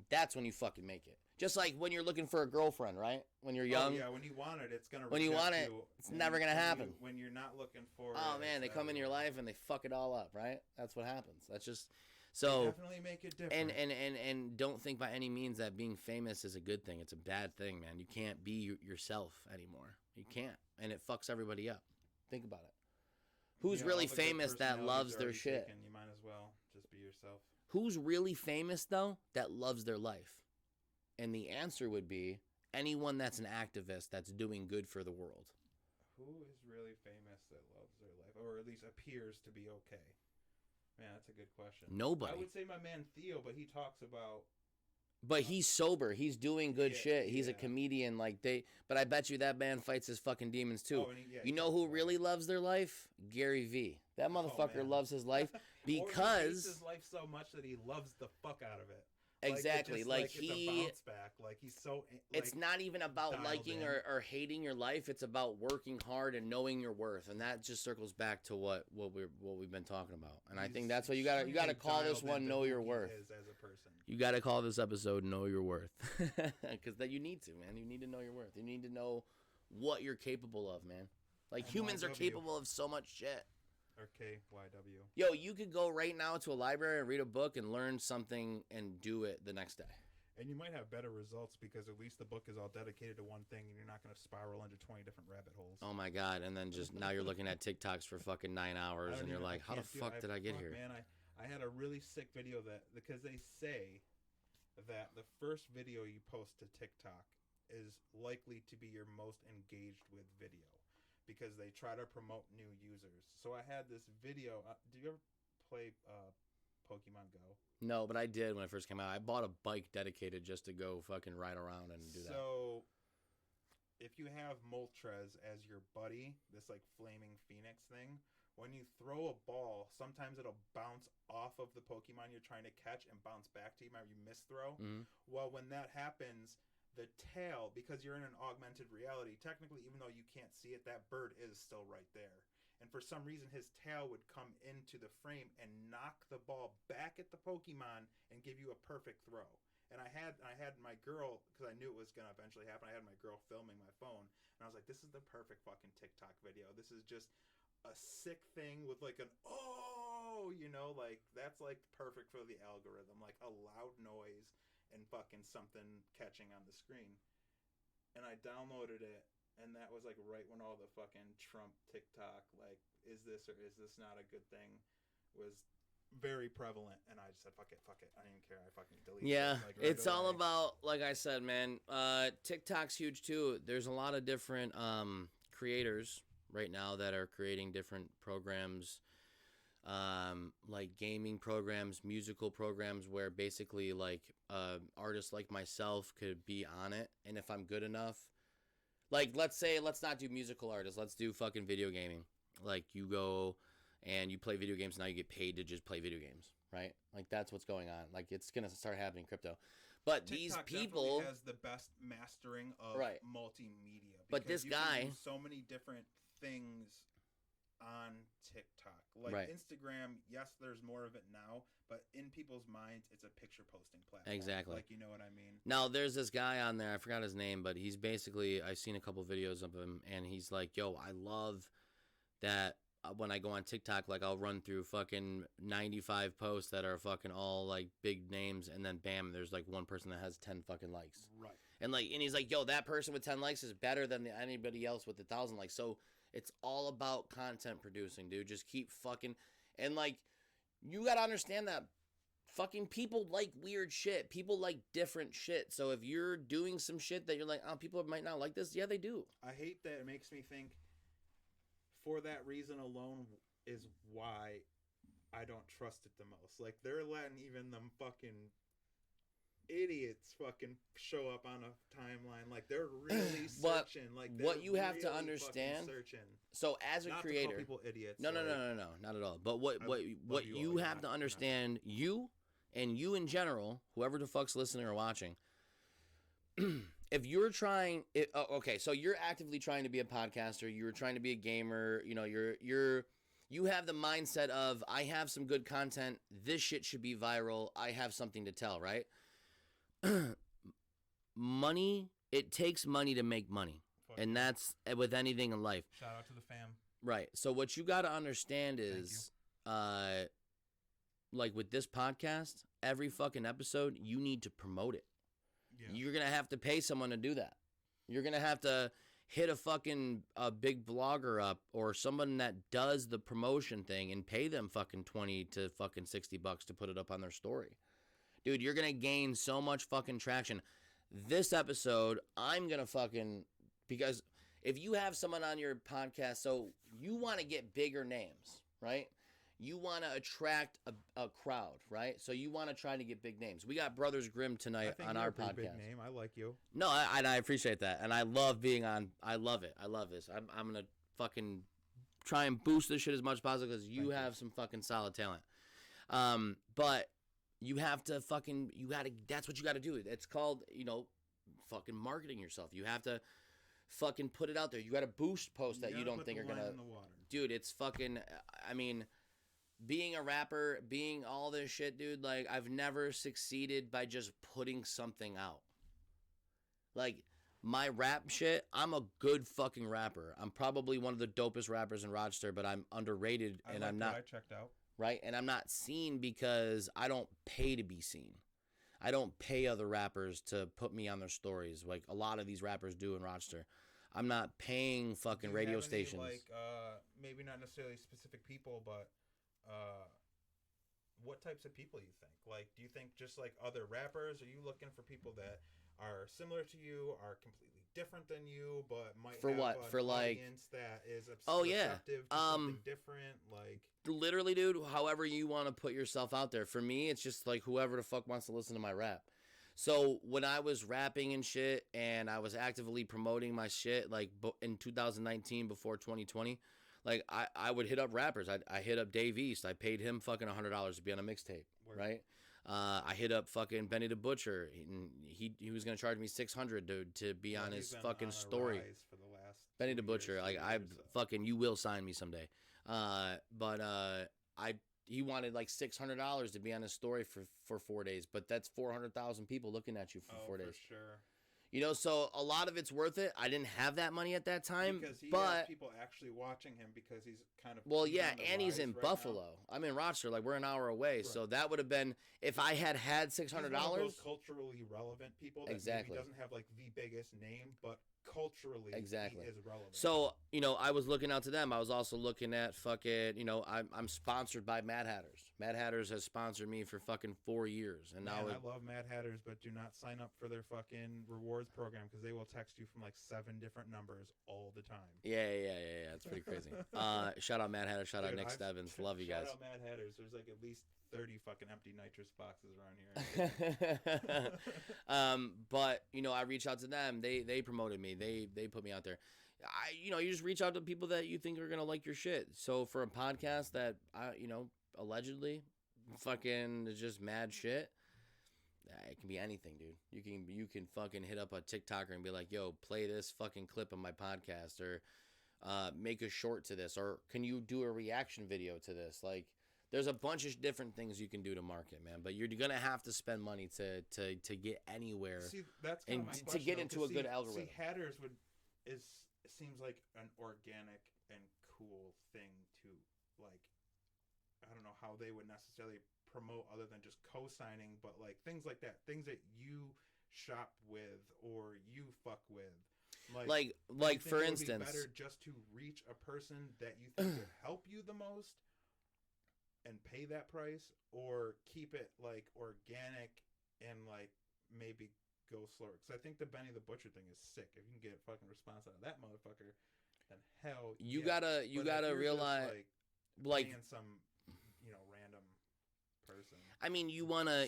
that's when you fucking make it. Just like when you're looking for a girlfriend, right? When you're young. Oh, yeah, when you want it, it's gonna. When you want it, you. it's never gonna happen. When you're not looking for. Oh it, man, they it's come into your never- life and they fuck it all up, right? That's what happens. That's just so. Definitely make it different. And don't think by any means that being famous is a good thing. It's a bad thing, man. You can't be yourself anymore. You can't, and it fucks everybody up. Think about it. Who's Yeah, really all the good famous that personalities loves are their already shit? taken. You might as well just be yourself. Who's really famous though that loves their life? And the answer would be anyone that's an activist that's doing good for the world. Who is really famous that loves their life, or at least appears to be okay? Man, that's a good question. Nobody. I would say my man Theo, but he talks about. But he's sober. He's doing good Yeah, shit. He's a yeah. comedian. But I bet you that man fights his fucking demons too. Oh, and he You know talks who about really it. loves their life? Gary Vee. That motherfucker man. loves his life Or he hates because his life so much that he loves the fuck out of it. exactly. Like, Like it's a he. bounce back. Like he's so. It's not even about dialed liking in. or hating your life. It's about working hard and knowing your worth, and that just circles back to what we've been talking about. And I think that's what you gotta extremely call this dialed one into "Know who Your he Worth." is as a person. You gotta call this episode "Know Your Worth," because that you need to, man. You need to know your worth. You need to know what you're capable of, man. Like humans are NYW. capable of so much shit. Or KYW. Yo, you could go right now to a library and read a book and learn something and do it the next day. And you might have better results because at least the book is all dedicated to one thing and you're not going to spiral into 20 different rabbit holes. Oh my god! And then just now you're looking at TikToks for fucking 9 hours, and you're like, how the fuck did I get here? Man, I had a really sick video that because they say that the first video you post to TikTok is likely to be your most engaged with video because they try to promote new users. So I had this video. Do you ever play Pokemon Go? No, but I did when it first came out. I bought a bike dedicated just to go fucking ride around and do that. So, if you have Moltres as your buddy, this like flaming phoenix thing, when you throw a ball, sometimes it'll bounce off of the Pokemon you're trying to catch and bounce back to you. Remember, you miss throw? Mhm. Well, when that happens, the tail, because you're in an augmented reality, technically, even though you can't see it, that bird is still right there. And for some reason, his tail would come into the frame and knock the ball back at the Pokemon and give you a perfect throw. And I had my girl, because I knew it was going to eventually happen, I had my girl filming my phone. And I was like, this is the perfect fucking TikTok video. This is just a sick thing with like an, oh, you know, like that's like perfect for the algorithm. Like a loud noise and fucking something catching on the screen. And I downloaded it. And that was like right when all the fucking Trump TikTok, like, is this or is this not a good thing, was very prevalent. And I just said, fuck it. I didn't even care. I fucking deleted Yeah, it. Like, right it's all away. about, like I said, man. TikTok's huge too. There's a lot of different creators right now that are creating different programs, like gaming programs, musical programs, where basically like artists like myself could be on it, and if I'm good enough. Like, let's not do musical artists. Let's do fucking video gaming. Like, you go and you play video games, now you get paid to just play video games, right? Like, that's what's going on. Like, it's going to start happening in crypto. But these TikTok people... definitely has the best mastering of Right. multimedia But this Because you guy, can do so many different things on TikTok. Like Right. Instagram, yes, there's more of it now, but in people's minds, it's a picture posting platform. Exactly. Like, you know what I mean? now there's this guy on there. I forgot his name, but he's basically, I've seen a couple videos of him, and he's like, "Yo, I love that." When I go on TikTok, like I'll run through fucking 95 posts that are fucking all like big names, and then bam, there's like one person that has 10 fucking likes. Right. And he's like, "Yo, that person with 10 likes is better than anybody else with 1,000 likes." So it's all about content producing, dude. Just keep fucking, and like, you gotta understand that fucking people like weird shit. People like different shit. So if you're doing some shit that you're like, oh, people might not like this, yeah, they do. I hate that it makes me think for that reason alone is why I don't trust it the most. Like, they're letting even them fucking idiots fucking show up on a timeline. Like, they're really But searching. Like, what you have to really understand- fucking searching. So as a Not to creator, call people idiots. no, like, not at all. But what I what love what you you all, you're have not- to you're not. understand, you and you in general, whoever the fuck's listening or watching, if you're trying, okay, so you're actively trying to be a podcaster, you're trying to be a gamer, you know, you have the mindset of, I have some good content, this shit should be viral, I have something to tell, right? Money, it takes money to make money, Fuck and yeah. that's with anything in life. Shout out to the fam. Right. So what you got to understand is, like with this podcast, every fucking episode, you need to promote it. Yeah. You're going to have to pay someone to do that. You're going to have to hit a big blogger up or someone that does the promotion thing and pay them fucking 20 to fucking $60 to put it up on their story. Dude, you're going to gain so much fucking traction. This episode, I'm going to fucking, because if you have someone on your podcast, so you want to get bigger names, right? You want to attract a crowd, right? So you want to try to get big names. We got Brothers Grimm I tonight think on you're our a pretty podcast. big name. I like you. No, I appreciate that, and I love being on. I love it. I love this. I'm gonna fucking try and boost this shit as much as possible because you Thank you. have some fucking solid talent. But you have to fucking, you gotta. That's what you got to do. It's called, fucking marketing yourself. You have to fucking put it out there. You got to boost posts that you gotta don't put think the are line gonna. in the water. Dude, it's fucking. I mean, being a rapper, being all this shit, dude. Like, I've never succeeded by just putting something out. Like, my rap shit, I'm a good fucking rapper. I'm probably one of the dopest rappers in Rochester, but I'm underrated and I'm not, I checked out. right? And I'm not seen because I don't pay to be seen. I don't pay other rappers to put me on their stories like a lot of these rappers do in Rochester. I'm not paying fucking Do you radio have any, stations. like, maybe not necessarily specific people, but what types of people you think? Like, do you think just like other rappers? Are you looking for people that are similar to you, are completely different than you, but might For have what? an For, like- audience that is Oh, yeah. receptive to something different? Like, Literally, dude, however you want to put yourself out there. For me, it's just like whoever the fuck wants to listen to my rap. So when I was rapping and shit and I was actively promoting my shit, like in 2019 before 2020, like I would hit up rappers. I hit up Dave East. I paid him fucking $100 to be on a mixtape, Word. right? I hit up fucking Benny the Butcher. He was gonna charge me $600 to be on he's his been fucking on a story. rise for the last Benny 2 the Butcher, years, like 3 I years, so. fucking, you will sign me someday. He wanted like $600 to be on his story for 4 days, but that's 400,000 people looking at you for 4 days. For sure. So a lot of it's worth it. I didn't have that money at that time, Because he has but people actually watching him because he's kind of well, he's yeah, on the and he's rise in right now. Buffalo. I'm in Rochester, like we're an hour away, Right. so that would have been if I had He's $600. one of those culturally relevant people that Exactly. maybe doesn't have like the biggest name, but culturally Exactly. he is relevant. So, I was looking out to them. I was also looking at fucking, I'm sponsored by Mad Hatters. Mad Hatters has sponsored me for fucking 4 years. And Man, now, I love Mad Hatters, but do not sign up for their fucking rewards program because they will text you from like 7 different numbers all the time. yeah, it's pretty crazy. Shout out Mad Hatters, shout out Dude, Nick I've- Stebbins. Love you guys. Shout out Mad Hatters. There's like at least 30 fucking empty nitrous boxes around here. But I reached out to them. They promoted me. They put me out there. You just reach out to people that you think are gonna like your shit. So for a podcast that allegedly fucking is just mad shit, It can be anything, dude. You can fucking hit up a TikToker and be like, "Yo, play this fucking clip of my podcast," or make a short to this, or can you do a reaction video to this? Like, there's a bunch of different things you can do to market, man. But you're gonna have to spend money to get anywhere. See, that's and my to question, get though, into 'cause a good algorithm. See, Hatters seems like an organic and cool thing to, like, I don't know how they would necessarily promote other than just co-signing, but like things like that, things that you shop with or you fuck with. Like for instance, better just to reach a person that you think would help you the most and pay that price, or keep it like organic and like maybe go slower. Because I think the Benny the Butcher thing is sick. If you can get a fucking response out of that motherfucker, then hell you yeah. gotta realize, just, like paying some random person. I mean, you wanna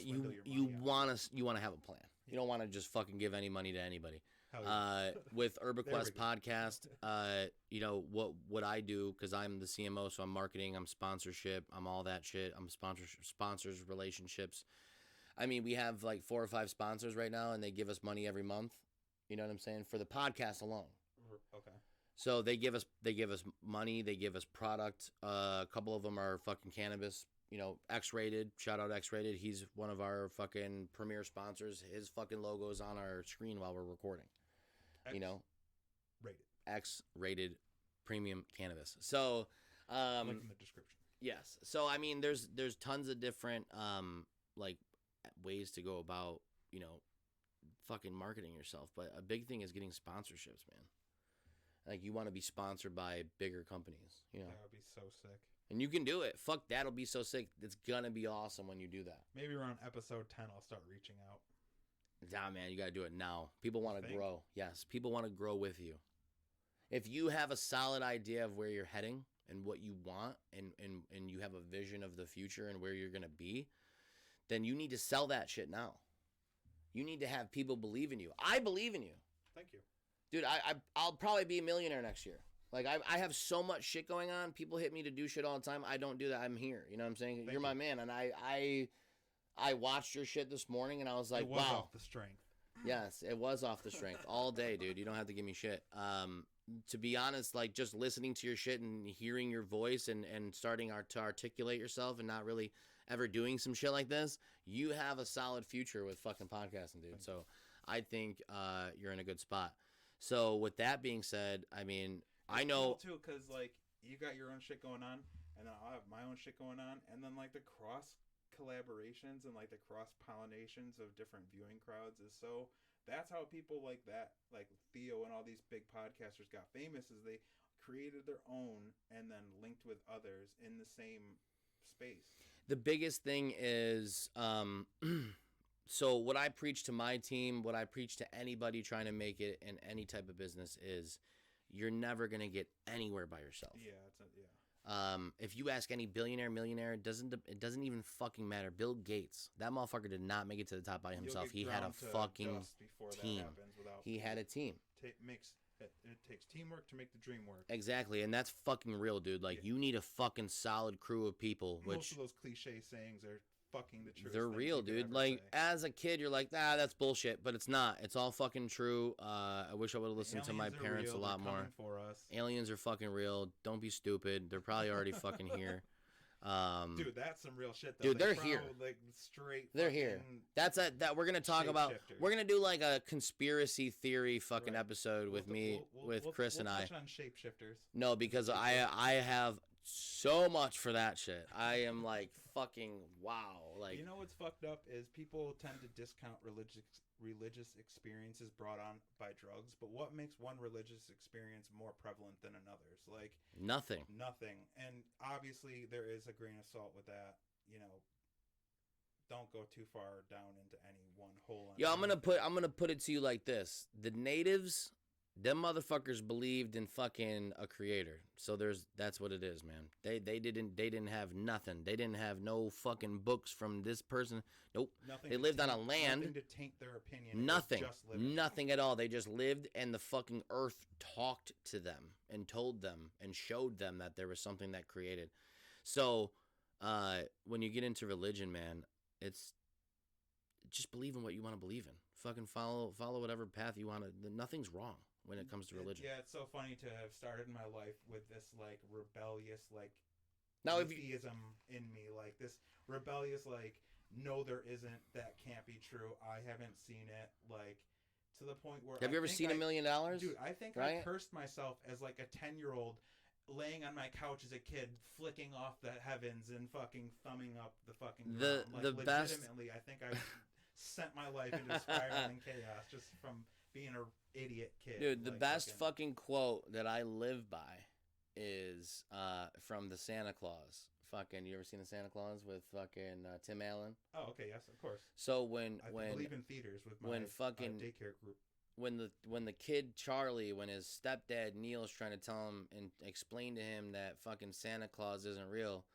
have a plan. You don't want to just fucking give any money to anybody. With UrbaQuest podcast, what I do, because I'm the CMO, so I'm marketing, I'm sponsorship, I'm all that shit. I'm sponsors, relationships. I mean, we have like 4 or 5 sponsors right now, and they give us money every month. You know what I'm saying? For the podcast alone. Okay. So they give us money, they give us product. A couple of them are fucking cannabis. X-Rated. Shout out X-Rated. He's one of our fucking premier sponsors. His fucking logo is on our screen while we're recording. Rated. X-Rated premium cannabis. So, link in the description. Yes. So I mean, there's tons of different like ways to go about fucking marketing yourself, but a big thing is getting sponsorships, man. Like, you want to be sponsored by bigger companies. That would be so sick. And you can do it. Fuck, that'll be so sick. It's gonna be awesome when you do that. Maybe around episode 10, I'll start reaching out. Nah, man, you gotta do it now. People want to grow. Yes, people want to grow with you. If you have a solid idea of where you're heading and what you want, and you have a vision of the future and where you're gonna be, then you need to sell that shit now. You need to have people believe in you. I believe in you. Thank you. Dude, I'll probably be a millionaire next year. Like, I have so much shit going on. People hit me to do shit all the time. I don't do that. I'm here. You know what I'm saying? You're my man. And I watched your shit this morning, and I was like, it was wow. off the strength. Yes, it was off the strength. All day, dude. You don't have to give me shit. To be honest, like, just listening to your shit and hearing your voice and starting to articulate yourself and not really ever doing some shit like this, you have a solid future with fucking podcasting, dude. So I think you're in a good spot. So with that being said, I mean, I know cool too, because like you got your own shit going on, and then I'll have my own shit going on, and then like the cross collaborations and like the cross pollinations of different viewing crowds is so. That's how people like that, like Theo and all these big podcasters got famous, is they created their own and then linked with others in the same space. The biggest thing is, so what I preach to my team, what I preach to anybody trying to make it in any type of business is, you're never going to get anywhere by yourself. Yeah, if you ask any billionaire, millionaire, it doesn't even fucking matter. Bill Gates, that motherfucker did not make it to the top by himself. He had a fucking team. He had a team. It takes teamwork to make the dream work. Exactly, and that's fucking real, dude. Like, you need a fucking solid crew of people. Most of those cliche sayings are fucking the truth. They're real, dude. Like, as a kid, you're like, that's bullshit, but it's not. It's all fucking true. I wish I would have listened to my parents a lot more. For us. Aliens are fucking real. Don't be stupid. They're probably already fucking here. Dude, that's some real shit, though. Dude, they're here. Like, straight. They're here. That we're gonna talk about. We're gonna do like a conspiracy theory fucking episode with Chris and I. Touch on shapeshifters. No, because I have so much for that shit. I am like fucking wow. Like, you know what's fucked up is people tend to discount religious experiences brought on by drugs, but what makes one religious experience more prevalent than another's? Like, nothing. And obviously there is a grain of salt with that. Don't go too far down into any one hole. Yeah, I'm gonna put it to you like this: the natives, them motherfuckers believed in fucking a creator. So that's what it is, man. They didn't have nothing. They didn't have no fucking books from this person. Nope. They lived on a land. Nothing to taint their opinion. Nothing at all. They just lived, and the fucking earth talked to them and told them and showed them that there was something that created. So when you get into religion, man, it's just believe in what you want to believe in. Fucking follow whatever path you want to. Nothing's wrong when it comes to religion. Yeah, it's so funny to have started my life with this like rebellious like Now, if you, theism in me, like this rebellious like no, there isn't, that can't be true. I haven't seen it, like to the point where have you ever seen $1 million? Dude, I think I cursed myself as like a 10-year-old laying on my couch as a kid, flicking off the heavens and fucking thumbing up the fucking ground. Like, the best. Legitimately, I think I sent my life into spiraling chaos just from being an idiot kid. Dude, the best fucking quote that I live by is from the Santa Claus. Fucking, you ever seen the Santa Claus with fucking Tim Allen? Oh, okay, yes, of course. So when I believe in theaters with my daycare group. When the kid Charlie, when his stepdad Neil's trying to tell him and explain to him that fucking Santa Claus isn't real,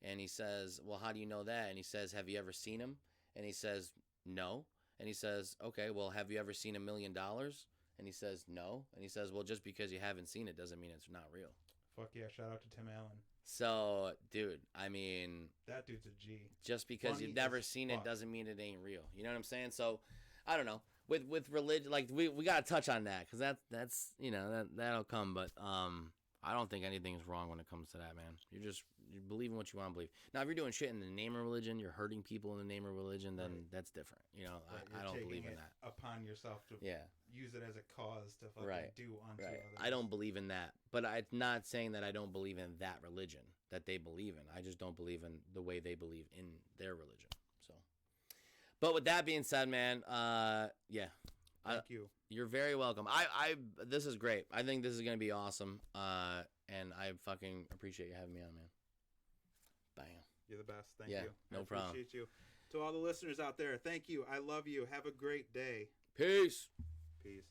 and he says, well, how do you know that? And he says, have you ever seen him? And he says, no. And he says, okay, well, have you ever seen $1 million? And he says, no. And he says, well, just because you haven't seen it doesn't mean it's not real. Fuck yeah, shout out to Tim Allen. So, dude, I mean, that dude's a G. Just because you've never seen it doesn't mean it ain't real. You know what I'm saying? So, I don't know. With religion, like we got to touch on that because that's you know that'll come. But I don't think anything's wrong when it comes to that, man. You believe in what you want to believe. Now, if you're doing shit in the name of religion, you're hurting people in the name of religion, then that's different. You know, I don't believe in that. Upon yourself to use it as a cause to fucking do onto others. I don't believe in that, but I'm not saying that I don't believe in that religion that they believe in. I just don't believe in the way they believe in their religion. So, but with that being said, man, yeah. Thank you. You're very welcome. This is great. I think this is gonna be awesome. And I fucking appreciate you having me on, man. Bam. You're the best. Thank you. No problem. Appreciate you. To all the listeners out there, thank you. I love you. Have a great day. Peace. Peace.